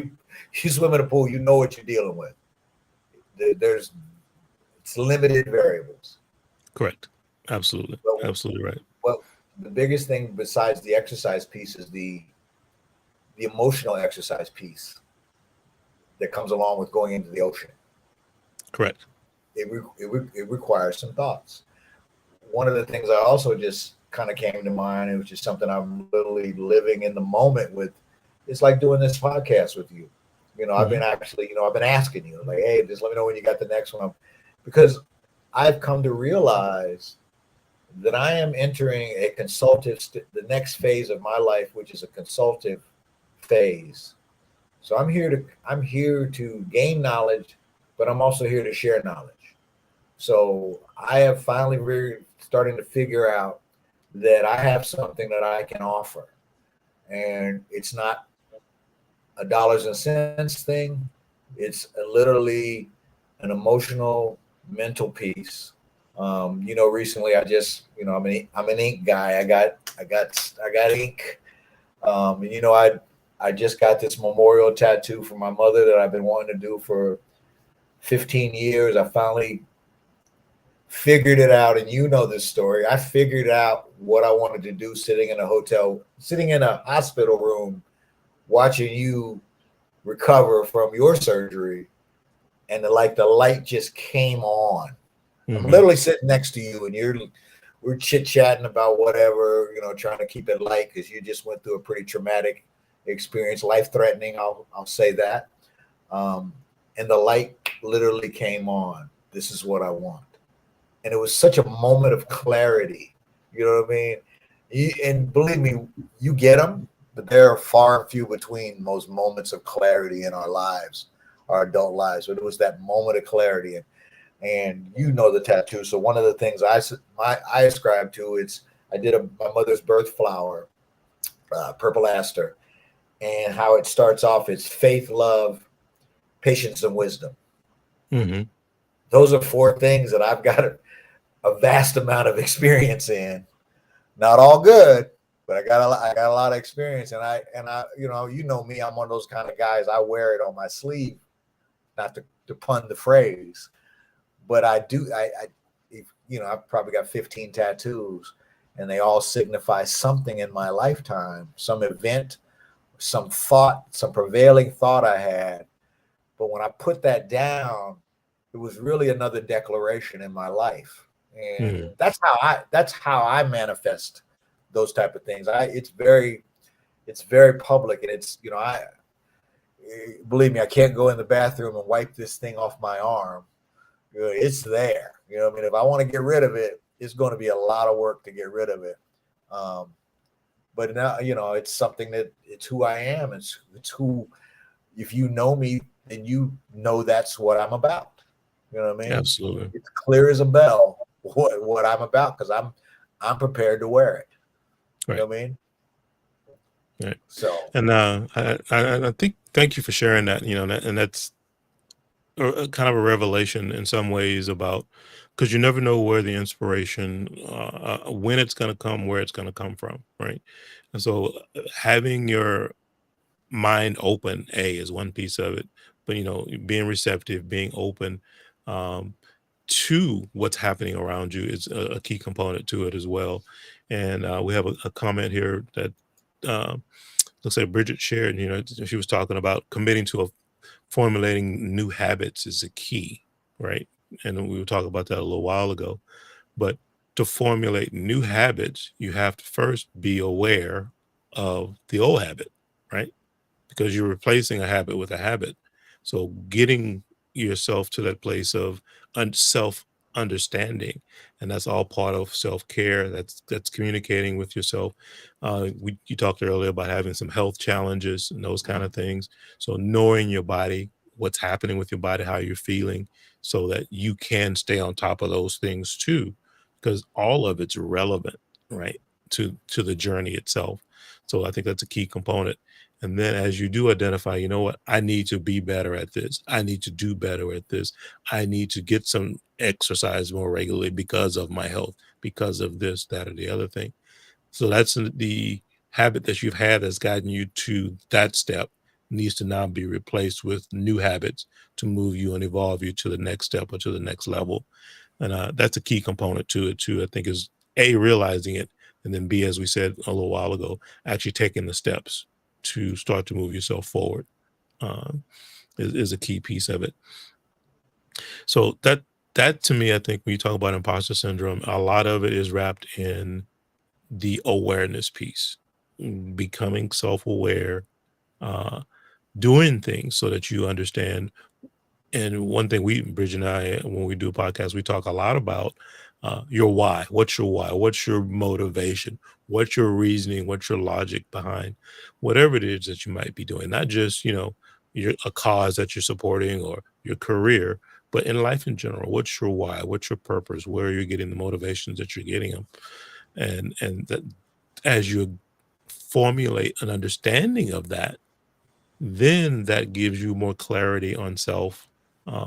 you swim in a pool, you know what you're dealing with. There's it's limited variables. Correct. Absolutely. But Absolutely right. what the biggest thing besides the exercise piece is the emotional exercise piece that comes along with going into the ocean. Correct. It requires some thoughts. One of the things I also just kind of came to mind, which is something I'm literally living in the moment with, it's like doing this podcast with you. I've Hmm. been actually, I've been asking you, like, hey, just let me know when you got the next one. Because I've come to realize that I am entering a the next phase of my life, which is a consultative phase. So I'm here to gain knowledge, but I'm also here to share knowledge. So I have finally really starting to figure out that I have something that I can offer, and it's not a dollars and cents thing. It's literally an emotional, mental piece. Recently I just, I'm an ink guy. I got ink. I just got this memorial tattoo for my mother that I've been wanting to do for 15 years. I finally figured it out, and you know this story. I figured out what I wanted to do sitting in a hospital room, watching you recover from your surgery, and the light just came on. I'm Hmm. literally sitting next to you, and we're chit chatting about whatever, trying to keep it light because you just went through a pretty traumatic experience, life threatening. I'll say that. Um, and the light literally came on. This is what I want, and it was such a moment of clarity. You know what I mean? And believe me, you get them, but there are far and few between most moments of clarity in our lives, our adult lives. But it was that moment of clarity, and you know the tattoo. So one of the things I ascribe to, it's I did my mother's birth flower, purple aster, and how it starts off. It's faith, love, patience, and wisdom. Hmm. Those are four things that I've got a vast amount of experience in. Not all good, but I got a lot of experience, and I you know me. I'm one of those kind of guys. I wear it on my sleeve, not to pun the phrase, but I do. I've probably got 15 tattoos, and they all signify something in my lifetime, some event, some thought, some prevailing thought I had. But when I put that down, it was really another declaration in my life, and Hmm. that's how I manifest those type of things. It's very public, and I believe me, I can't go in the bathroom and wipe this thing off my arm. It's there. I mean, if I want to get rid of it, it's going to be a lot of work to get rid of it. Um, but now, it's something that it's who I am. It's who. If you know me, then you know that's what I'm about. You know what I mean? Absolutely. It's clear as a bell what I'm about because I'm prepared to wear it. You Right. know what I mean? Right. So And I think thank you for sharing that. And that's kind of a revelation in some ways about because you never know where the inspiration, when it's going to come, where it's going to come from, right? And so having your mind open, is one piece of it, but being receptive, being open um, to what's happening around you is a key component to it as well. And we have a comment here that. Uh, Looks like Bridget shared, she was talking about committing to formulating new habits is a key, right? And we were talking about that a little while ago. But to formulate new habits, you have to first be aware of the old habit, right? Because you're replacing a habit with a habit. So getting yourself to that place of self understanding, and that's all part of self care. That's communicating with yourself. You talked earlier about having some health challenges and those kind of things. So knowing your body, what's happening with your body, how you're feeling, so that you can stay on top of those things too, because all of it's relevant, right, to the journey itself. So I think that's a key component. And then as you do identify, you know what, I need to be better at this. I need to do better at this. I need to get some exercise more regularly because of my health, because of this, that, or the other thing. So that's the habit that you've had that's gotten you to that step needs to now be replaced with new habits to move you and evolve you to the next step or to the next level. And that's a key component to it too. I think is A, realizing it, and then B, as we said a little while ago, actually taking the steps to start to move yourself forward, um, is a key piece of it. So that to me, I think when you talk about imposter syndrome, a lot of it is wrapped in the awareness piece, becoming self-aware, uh, doing things so that you understand. And one thing Bridget and I, when we do podcasts, we talk a lot about your why. What's your why? What's your motivation? What's your reasoning? What's your logic behind whatever it is that you might be doing? Not just, a cause that you're supporting or your career, but in life in general. What's your why? What's your purpose? Where are you getting the motivations that you're getting them? And that as you formulate an understanding of that, then that gives you more clarity on self,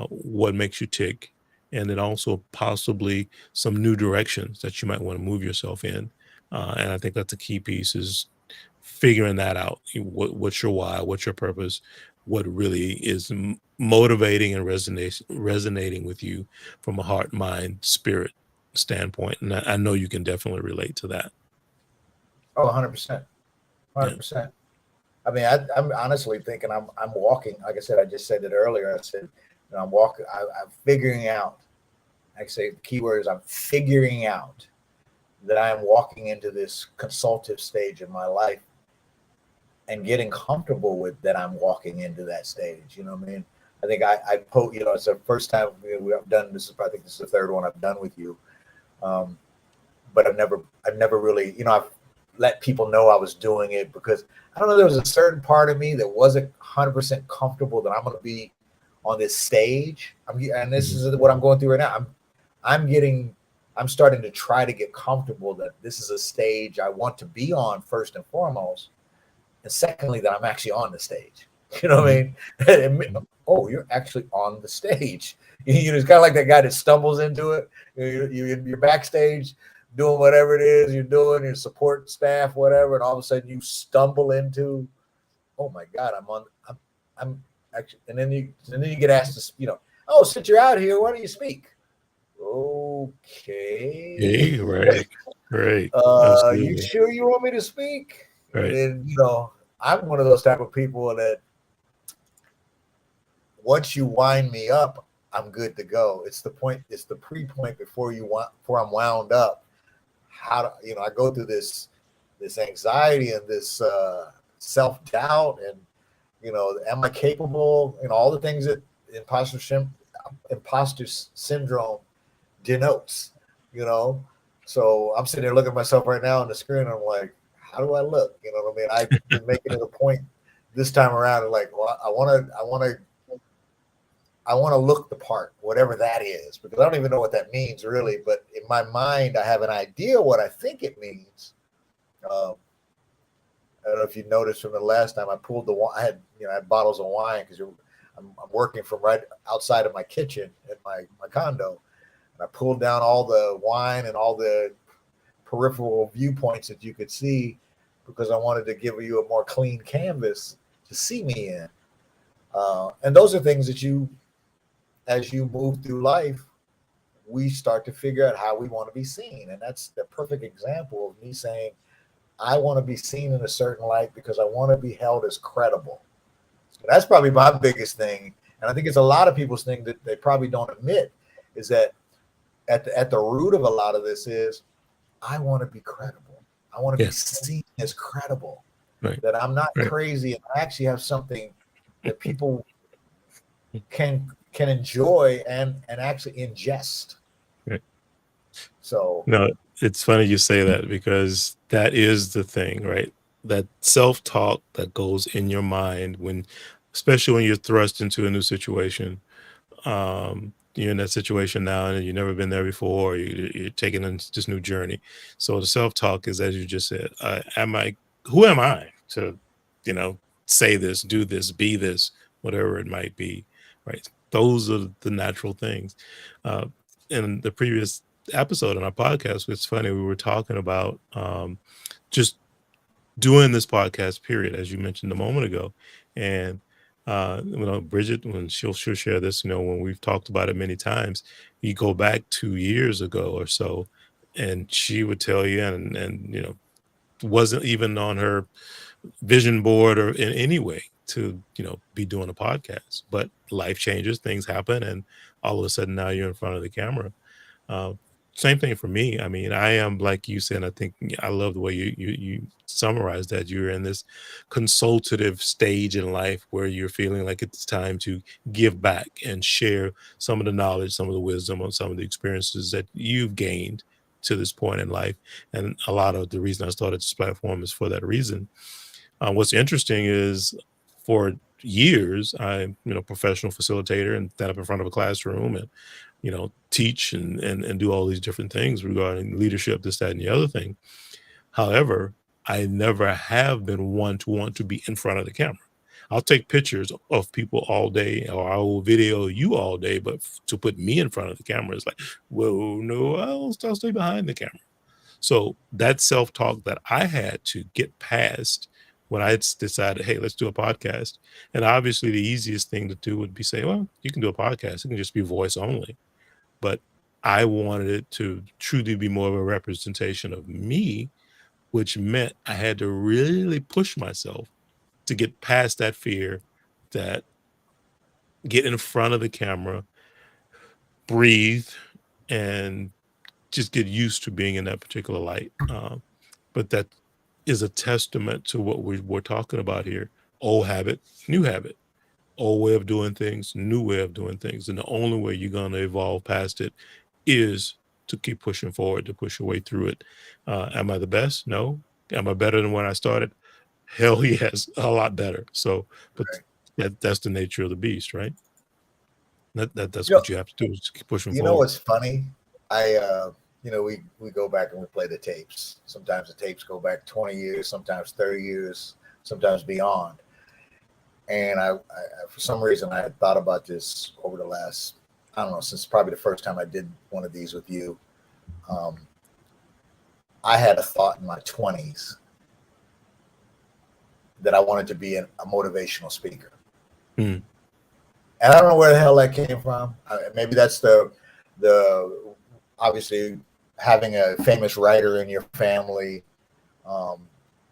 what makes you tick, and then also possibly some new directions that you might want to move yourself in. And I think that's a key piece is figuring that out. What's your why? What's your purpose? What really is motivating and resonating with you from a heart, mind, spirit standpoint. And I know you can definitely relate to that. Oh, 100%. Yeah. 100%. I mean, I'm honestly thinking I'm walking. Like I said, I just said it earlier. I said, I'm walking. I'm figuring out. I say the key word is I'm figuring out that I am walking into this consultative stage in my life and getting comfortable with that I'm walking into that stage. You know what I mean? I think it's the first time I've done this. I think this is the third one I've done with you. But I've never really, I've let people know I was doing it because I don't know, there was a certain part of me that wasn't 100% comfortable that I'm going to be on this stage. And this is what I'm going through right now. I'm starting to try to get comfortable that this is a stage I want to be on first and foremost. And secondly, that I'm actually on the stage. You know what I mean? Oh, you're actually on the stage. It's kind of like that guy that stumbles into it. You're backstage doing whatever it is you're doing, your support staff, whatever, and all of a sudden you stumble into, oh my God, I'm actually, and then you get asked to, oh, since you're out here, why don't you speak? Okay. Hey, right. You Absolutely. sure you want me to speak? And Right. then, I'm one of those type of people that once you wind me up, I'm good to go. It's the pre-point before I'm wound up. I go through this anxiety and this self-doubt and am I capable, all the things that imposter syndrome denotes. So I'm sitting there looking at myself right now on the screen and I'm like, how do I look? You know what I mean? I've been making it a point this time around, like, well, I want to look the part, whatever that is, because I don't even know what that means really. But in my mind, I have an idea what I think it means. I don't know if you noticed from the last time I pulled I had bottles of wine because I'm working from right outside of my kitchen at my condo, and I pulled down all the wine and all the peripheral viewpoints that you could see because I wanted to give you a more clean canvas to see me in. And those are things that as you move through life, we start to figure out how we want to be seen. And that's the perfect example of me saying, I want to be seen in a certain light because I want to be held as credible. And that's probably my biggest thing. And I think it's a lot of people's thing that they probably don't admit is that at the root of a lot of this is I want to be credible. I want to be seen as credible, Right. that I'm not Right. crazy and I actually have something that people can enjoy and actually ingest. Right. So No, it's funny you say that because that is the thing, right? That self-talk that goes in your mind especially when you're thrust into a new situation. You're in that situation now and you've never been there before. You're taking on this new journey. So the self-talk is, as you just said, who am I to, say this, do this, be this, whatever it might be, right? Those are the natural things. Uh, in the previous episode on our podcast, it's funny, we were talking about just doing this podcast, period, as you mentioned a moment ago. And Bridget, when she'll share this, when we've talked about it many times, you go back 2 years ago or so, and she would tell you, and wasn't even on her vision board or in any way to be doing a podcast. But life changes, things happen, and all of a sudden now you're in front of the camera. uh, Same thing for me. I mean, I am, like you said, I think I love the way you summarized that. You're in this consultative stage in life where you're feeling like it's time to give back and share some of the knowledge, some of the wisdom, on some of the experiences that you've gained to this point in life. And a lot of the reason I started this platform is for that reason. What's interesting is, for years, I'm professional facilitator and stand up in front of a classroom and teach and do all these different things regarding leadership, this, that, and the other thing. However, I never have been one to want to be in front of the camera. I'll take pictures of people all day, or I will video you all day, but to put me in front of the camera is like, whoa, no, I'll stay behind the camera. So that self-talk that I had to get past when I decided, hey, let's do a podcast. And obviously the easiest thing to do would be say, well, you can do a podcast. It can just be voice only. But I wanted it to truly be more of a representation of me, which meant I had to really push myself to get past that fear, that get in front of the camera, breathe, and just get used to being in that particular light. But that is a testament to what we're talking about here. Old habit, new habit. Old way of doing things, new way of doing things. And the only way you're going to evolve past it is to keep pushing forward, to push your way through it. Am I the best? No. Am I better than when I started? Hell yes, a lot better. So, but Right. that's the nature of the beast, right? That's You know, what you have to do, is just keep pushing you know forward. what's funny? I we go back and we play the tapes. Sometimes the tapes go back 20 years, sometimes 30 years, sometimes beyond. And for some reason, I had thought about this over the last, I don't know, since probably the first time I did one of these with you. Um, I had a thought in my 20s that I wanted to be a motivational speaker. Mm, And I don't know where the hell that came from. Maybe that's the obviously having a famous writer in your family. Um,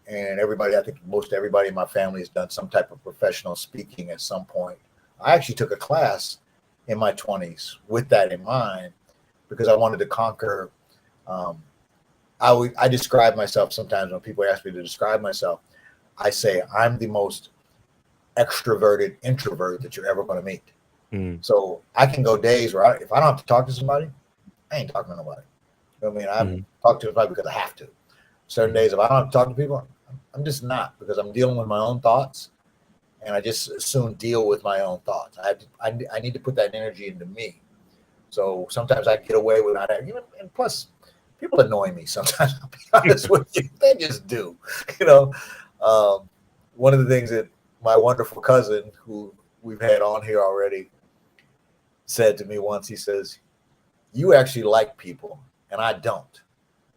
and everybody, I think most everybody in my family has done some type of professional speaking at some point. I actually took a class in my 20s with that in mind because I wanted to conquer. Um, I describe myself sometimes when people ask me to describe myself. I say I'm the most extroverted introvert that you're ever going to meet. mm, So I can go days where if I don't have to talk to somebody, I ain't talking to nobody. You know what I mean? mm, I talk to somebody because I have to. Certain days, if I don't have to talk to people, I'm just not, because I'm dealing with my own thoughts, and I just as soon deal with my own thoughts. I need to put that energy into me. So sometimes I get away with not having, and plus, people annoy me sometimes. I'll be honest with you, they just do. You know, um, one of the things that my wonderful cousin, who we've had on here already, said to me once, he says, "You actually like people, and I don't."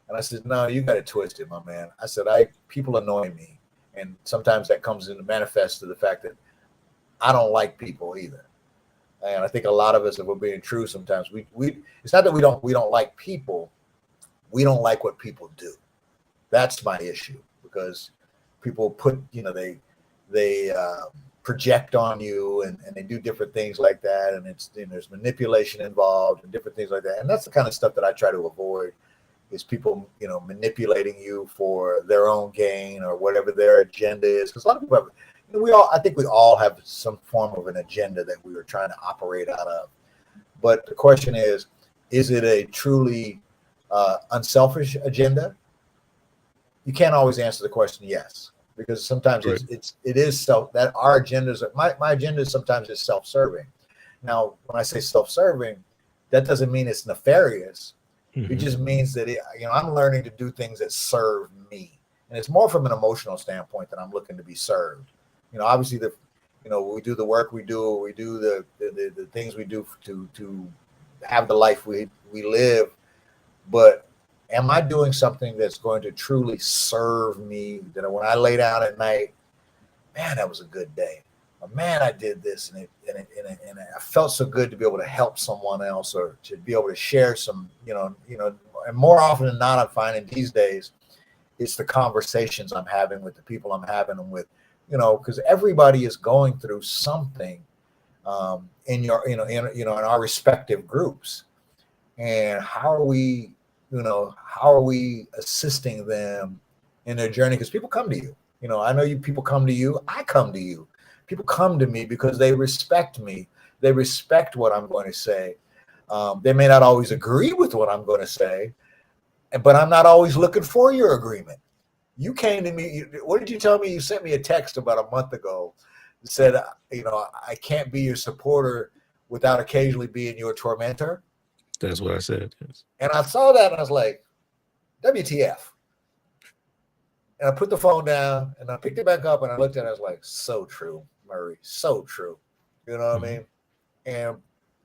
And I said, "No, you got it twisted, my man." I said, "I people annoy me, and sometimes that comes into manifest to the fact that I don't like people either." And I think a lot of us, if we're being true, sometimes we it's not that we don't like people, we don't like what people do. That's my issue, because people put they project on you, and they do different things like that, and there's manipulation involved and different things like that, and that's the kind of stuff that I try to avoid, is people manipulating you for their own gain or whatever their agenda is, because a lot of people have, I think we all have some form of an agenda that we were trying to operate out of. But the question is it a truly unselfish agenda? You can't always answer the question yes, because sometimes right. it is self, that our agendas my agenda sometimes is self-serving. Now when I say self-serving, that doesn't mean it's nefarious. It Hmm. just means that I'm learning to do things that serve me, and it's more from an emotional standpoint that I'm looking to be served. Obviously we do the work we do the things we do to have the life we live, but am I doing something that's going to truly serve me? That when I lay down at night, man, that was a good day. Or, man, I did this, and I felt so good to be able to help someone else, or to be able to share some, and more often than not, I'm finding these days, it's the conversations I'm having with the people I'm having them with, because everybody is going through something in in our respective groups. And how are we assisting them in their journey? Because people come to you. I know people come to you. I come to you. People come to me because they respect me. They respect what I'm going to say. They may not always agree with what I'm going to say, but I'm not always looking for your agreement. You came to me. What did you tell me? You sent me a text about a month ago that said, I can't be your supporter without occasionally being your tormentor. That's what I said. Yes. And I saw that and I was like, WTF. And I put the phone down and I picked it back up and I looked at it. I was like, so true, Murray. So true. You know what I mean? And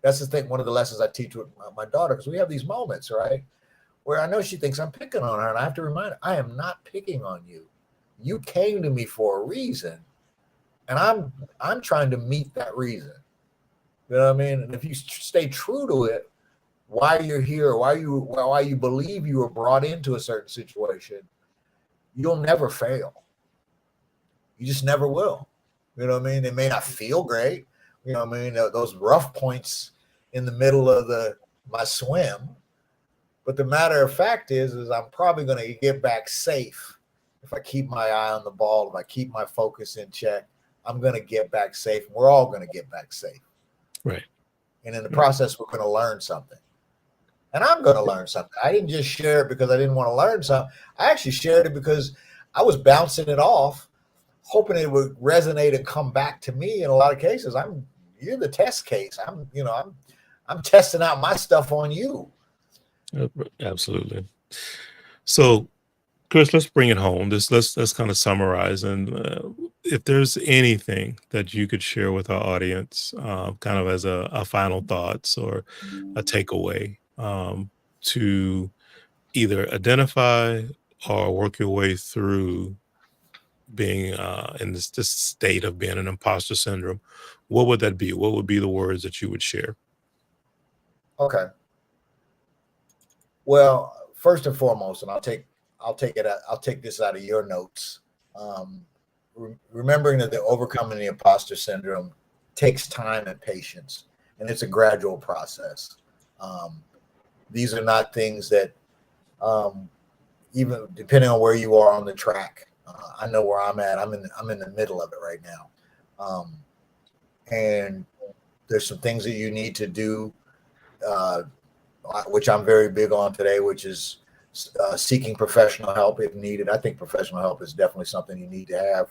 that's the thing. One of the lessons I teach with my daughter, because we have these moments, right, where I know she thinks I'm picking on her. And I have to remind her, I am not picking on you. You came to me for a reason. And I'm trying to meet that reason. You know what I mean? And if you stay true to it, why you're here, why you believe you were brought into a certain situation, you'll never fail. You just never will. You know what I mean? It may not feel great. You know what I mean? Those rough points in the middle of my swim. But the matter of fact is I'm probably going to get back safe if I keep my eye on the ball, if I keep my focus in check. I'm going to get back safe. We're all going to get back safe. Right. And in the process, we're going to learn something. And I'm going to learn something. I didn't just share it because I didn't want to learn something. I actually shared it because I was bouncing it off, hoping it would resonate and come back to me. In a lot of cases, you're the test case. I'm testing out my stuff on you. Absolutely. So, Chris, let's bring it home. Let's kind of summarize, and if there's anything that you could share with our audience, kind of as a final thoughts or a takeaway, to either identify or work your way through being in this state of being an imposter syndrome, what would that be? What would be the words that you would share? Okay. Well, first and foremost, and I'll take this out of your notes. Remembering that the overcoming the imposter syndrome takes time and patience, and it's a gradual process. These are not things that, even depending on where you are on the track, I know where I'm at. I'm in the middle of it right now, and there's some things that you need to do, which I'm very big on today, which is seeking professional help if needed. I think professional help is definitely something you need to have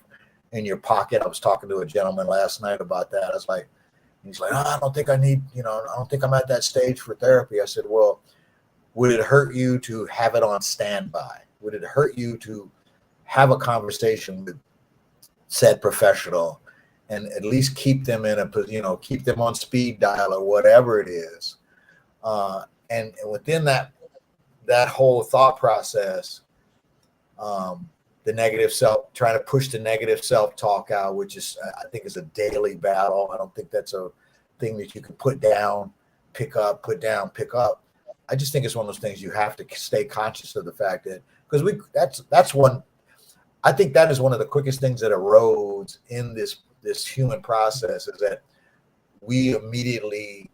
in your pocket. I was talking to a gentleman last night about that. I was like, he's like, I don't think I need, I don't think I'm at that stage for therapy. I said, well, would it hurt you to have it on standby? Would it hurt you to have a conversation with said professional and at least keep them keep them on speed dial or whatever it is? And within that whole thought process, the negative self, trying to push the negative self-talk out, which is, I think, is a daily battle. I don't think that's a thing that you can put down, pick up, put down, pick up. I just think it's one of those things you have to stay conscious of the fact that, because that's one, I think that is one of the quickest things that erodes in this human process, is that we immediately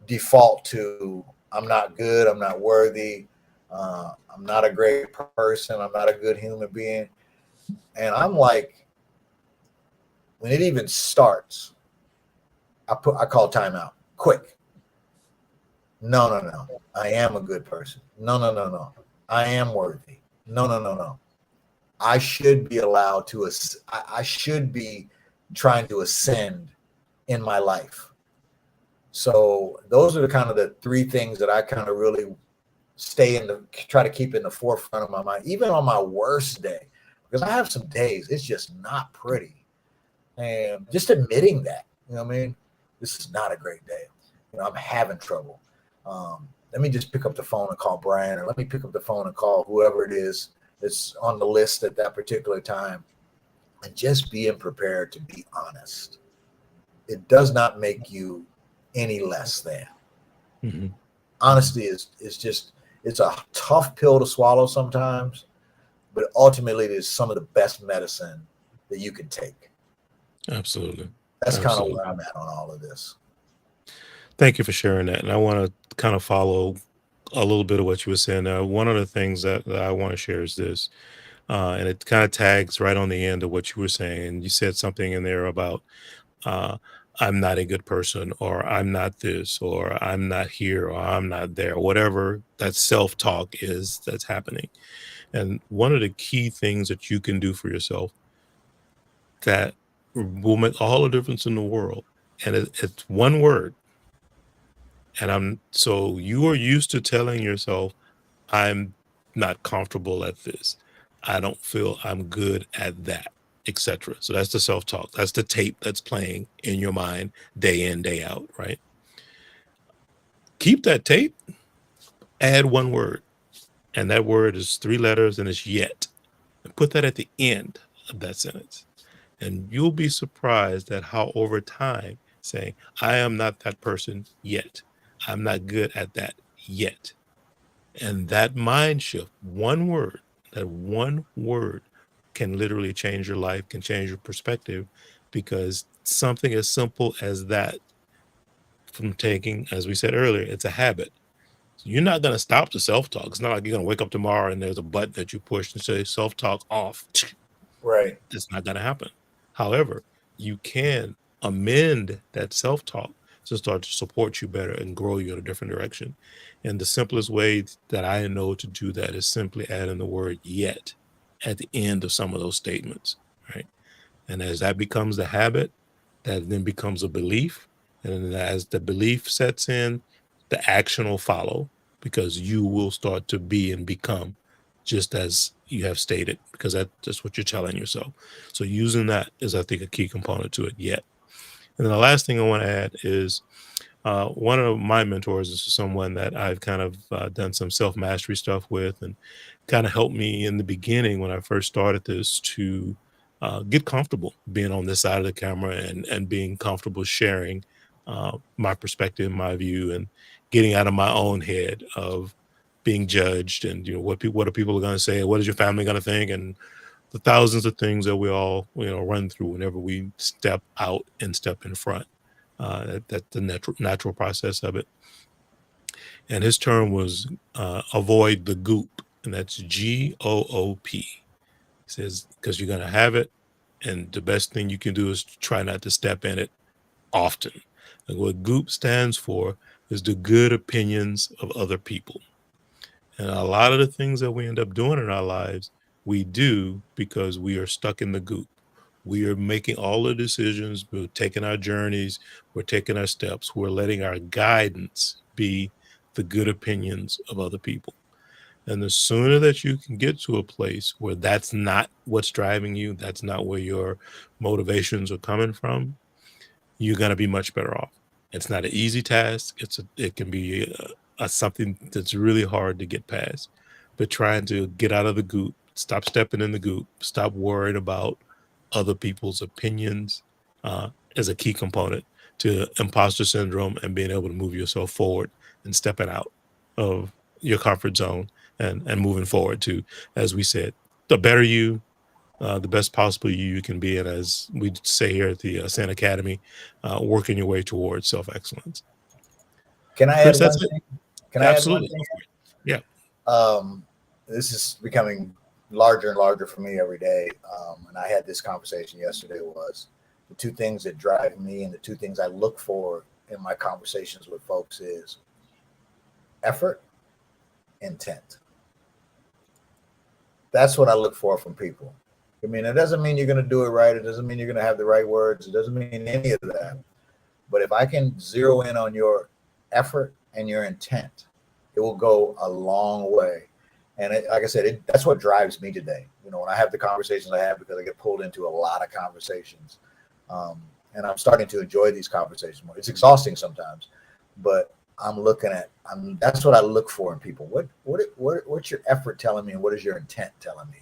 default to, I'm not good, I'm not worthy, I'm not a great person, I'm not a good human being. And I'm like, when it even starts, I call timeout, quick. No. I am a good person. No. I am worthy. No. I should be allowed to, I should be trying to ascend in my life. So those are the kind of the three things that I kind of really try to keep in the forefront of my mind, even on my worst day, because I have some days it's just not pretty. And just admitting that, you know what I mean? This is not a great day. I'm having trouble. let me just pick up the phone and call Brian, or let me pick up the phone and call whoever it is that's on the list at that particular time, and just being prepared to be honest. It does not make you any less than. Hmm. Honesty is just, it's a tough pill to swallow sometimes, but ultimately it is some of the best medicine that you can take. Absolutely. That's kind of Absolutely. where I'm at on all of this. Thank you for sharing that. And I want to kind of follow a little bit of what you were saying. One of the things that I want to share is this, and it kind of tags right on the end of what you were saying. You said something in there about uh, I'm not a good person, or I'm not this, or I'm not here, or I'm not there, whatever that self talk is that's happening. And one of the key things that you can do for yourself that will make all the difference in the world, and it's one word. And so you are used to telling yourself, I'm not comfortable at this. I don't feel I'm good at that, etc. So that's the self-talk. That's the tape that's playing in your mind day in, day out, right? Keep that tape, add one word, and that word is 3 letters and it's yet. And put that at the end of that sentence. And you'll be surprised at how over time saying, I am not that person yet. I'm not good at that yet. And that mind shift, that one word can literally change your life, can change your perspective, because something as simple as that, from taking, as we said earlier, it's a habit. So you're not going to stop the self talk. It's not like you're going to wake up tomorrow and there's a button that you push and say self talk off. Right. It's not going to happen. However, you can amend that self talk to start to support you better and grow you in a different direction. And the simplest way that I know to do that is simply adding the word yet at the end of some of those statements, right? And as that becomes the habit, that then becomes a belief. And then as the belief sets in, the action will follow, because you will start to be and become just as you have stated, because that's just what you're telling yourself. So using that is, I think, a key component to it yet. And then the last thing I want to add is one of my mentors is someone that I've kind of done some self mastery stuff with, and kind of helped me in the beginning when I first started this to get comfortable being on this side of the camera, and being comfortable sharing my perspective, my view, and getting out of my own head of being judged, and what are people going to say, what is your family going to think, and the thousands of things that we all run through whenever we step out and step in front. That's the natural process of it. And his term was avoid the goop, and that's GOOP. He says, because you're going to have it, and the best thing you can do is try not to step in it often. And what goop stands for is the good opinions of other people. And a lot of the things that we end up doing in our lives, we do because we are stuck in the goop. We are making all the decisions, we're taking our journeys, we're taking our steps, we're letting our guidance be the good opinions of other people. And the sooner that you can get to a place where that's not what's driving you, that's not where your motivations are coming from, you're going to be much better off. It's not an easy task. It can be something that's really hard to get past. But trying to get out of the goop, stop stepping in the goop, stop worrying about other people's opinions, is a key component to imposter syndrome and being able to move yourself forward and stepping out of your comfort zone, and moving forward to, as we said, the better you, the best possible you can be, and as we say here at the ASCENT Academy, working your way towards self excellence. Can I Chris, add one that's it. thing? Can I add one Absolutely. thing? Yeah. This is becoming larger and larger for me every day. And I had this conversation yesterday. Was the two things that drive me and the two things I look for in my conversations with folks is effort, intent. That's what I look for from people. I mean, it doesn't mean you're going to do it right. It doesn't mean you're going to have the right words. It doesn't mean any of that. But if I can zero in on your effort and your intent, it will go a long way. And like I said, that's what drives me today. When I have the conversations I have, because I get pulled into a lot of conversations, and I'm starting to enjoy these conversations more. It's exhausting sometimes, but I'm looking at. That's what I look for in people. What's your effort telling me, and what is your intent telling me?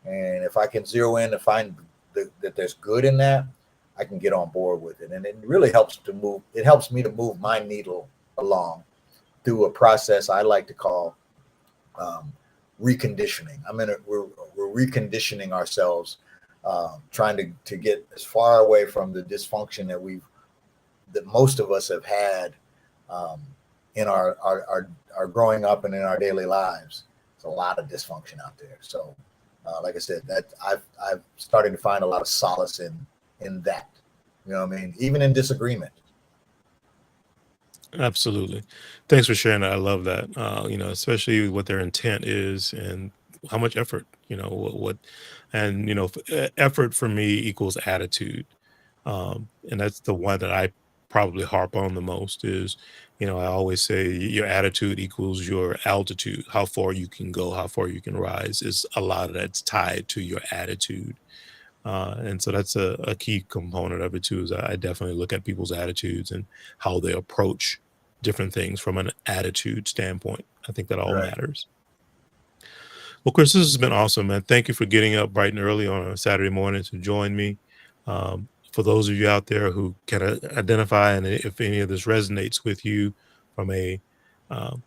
And if I can zero in to find that there's good in that, I can get on board with it. And it really helps to move. It helps me to move my needle along through a process I like to call um, reconditioning. We're reconditioning ourselves, trying to get as far away from the dysfunction that most of us have had um, in our growing up and in our daily lives. There's a lot of dysfunction out there. So, like I said, that I've started to find a lot of solace in that. You know what I mean? Even in disagreement. Absolutely. Thanks for sharing that. I love that. Especially what their intent is and how much effort, and effort for me equals attitude. And that's the one that I probably harp on the most is, I always say your attitude equals your altitude. How far you can go, how far you can rise is a lot of that's tied to your attitude. And so that's a key component of it too, is I definitely look at people's attitudes and how they approach different things from an attitude standpoint. I think that all Right. matters. Well, Chris, this has been awesome, man. Thank you for getting up bright and early on a Saturday morning to join me. For those of you out there who can identify and if any of this resonates with you from a um,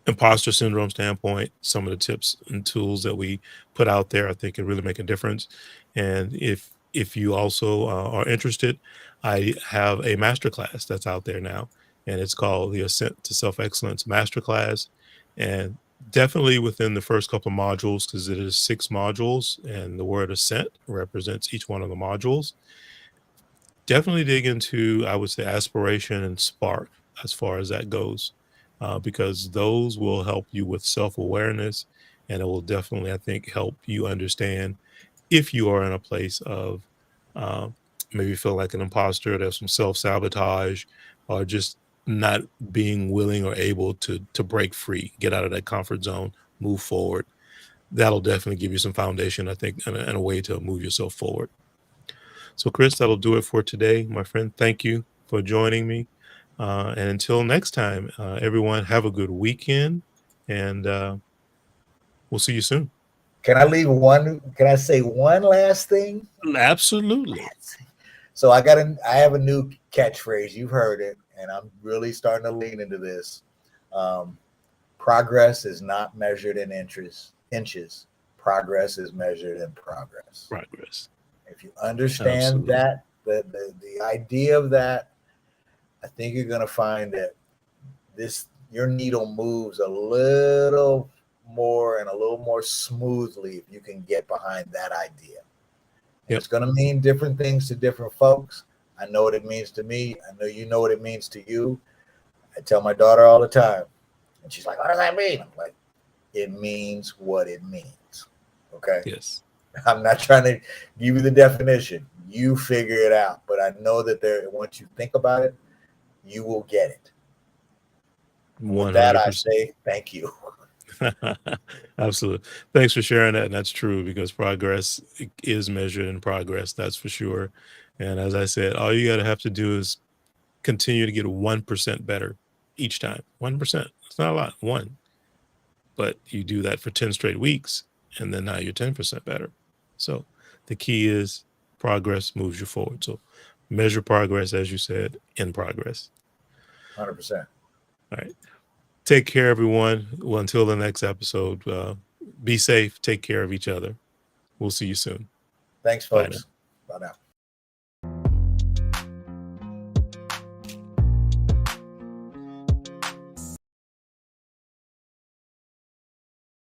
imposter syndrome standpoint, some of the tips and tools that we put out there, I think can really make a difference. And if you also are interested, I have a masterclass that's out there now, and it's called the Ascent to Self Excellence Masterclass. And definitely within the first couple of modules, because it is 6 modules, and the word ascent represents each one of the modules. Definitely dig into, I would say, aspiration and spark as far as that goes, because those will help you with self-awareness, and it will definitely, I think, help you understand if you are in a place of uh, maybe feel like an imposter, there's some self-sabotage, or just not being willing or able to break free, get out of that comfort zone, move forward. That'll definitely give you some foundation, I think, and a way to move yourself forward. So, Chris, that'll do it for today, my friend. Thank you for joining me. And until next time, everyone, have a good weekend, and we'll see you soon. Can I leave one? Can I say one last thing? Absolutely. So I have a new catchphrase. You've heard it, and I'm really starting to lean into this. Um, Progress is not measured in inches. Progress is measured in progress. Progress. If you understand Absolutely. that, the idea of that, I think you're going to find that your needle moves a little more and a little more smoothly if you can get behind that idea. And Yep. it's going to mean different things to different folks. I know what it means to me. I know you know what it means to you. I tell my daughter all the time, and she's like, "What does that mean?" I'm like, "It means what it means." Okay. Yes. I'm not trying to give you the definition. You figure it out. But I know that once you think about it, you will get it. And with that, I 100%. say thank you. Absolutely. Thanks for sharing that. And that's true, because progress is measured in progress. That's for sure. And as I said, all you got to have to do is continue to get 1% better each time. 1%. It's not a lot. One. But you do that for 10 straight weeks, and then now you're 10% better. So the key is progress moves you forward. So measure progress, as you said, in progress. 100%. All right. Take care, everyone. Well, until the next episode, be safe. Take care of each other. We'll see you soon. Thanks, Bye now. folks. Bye now.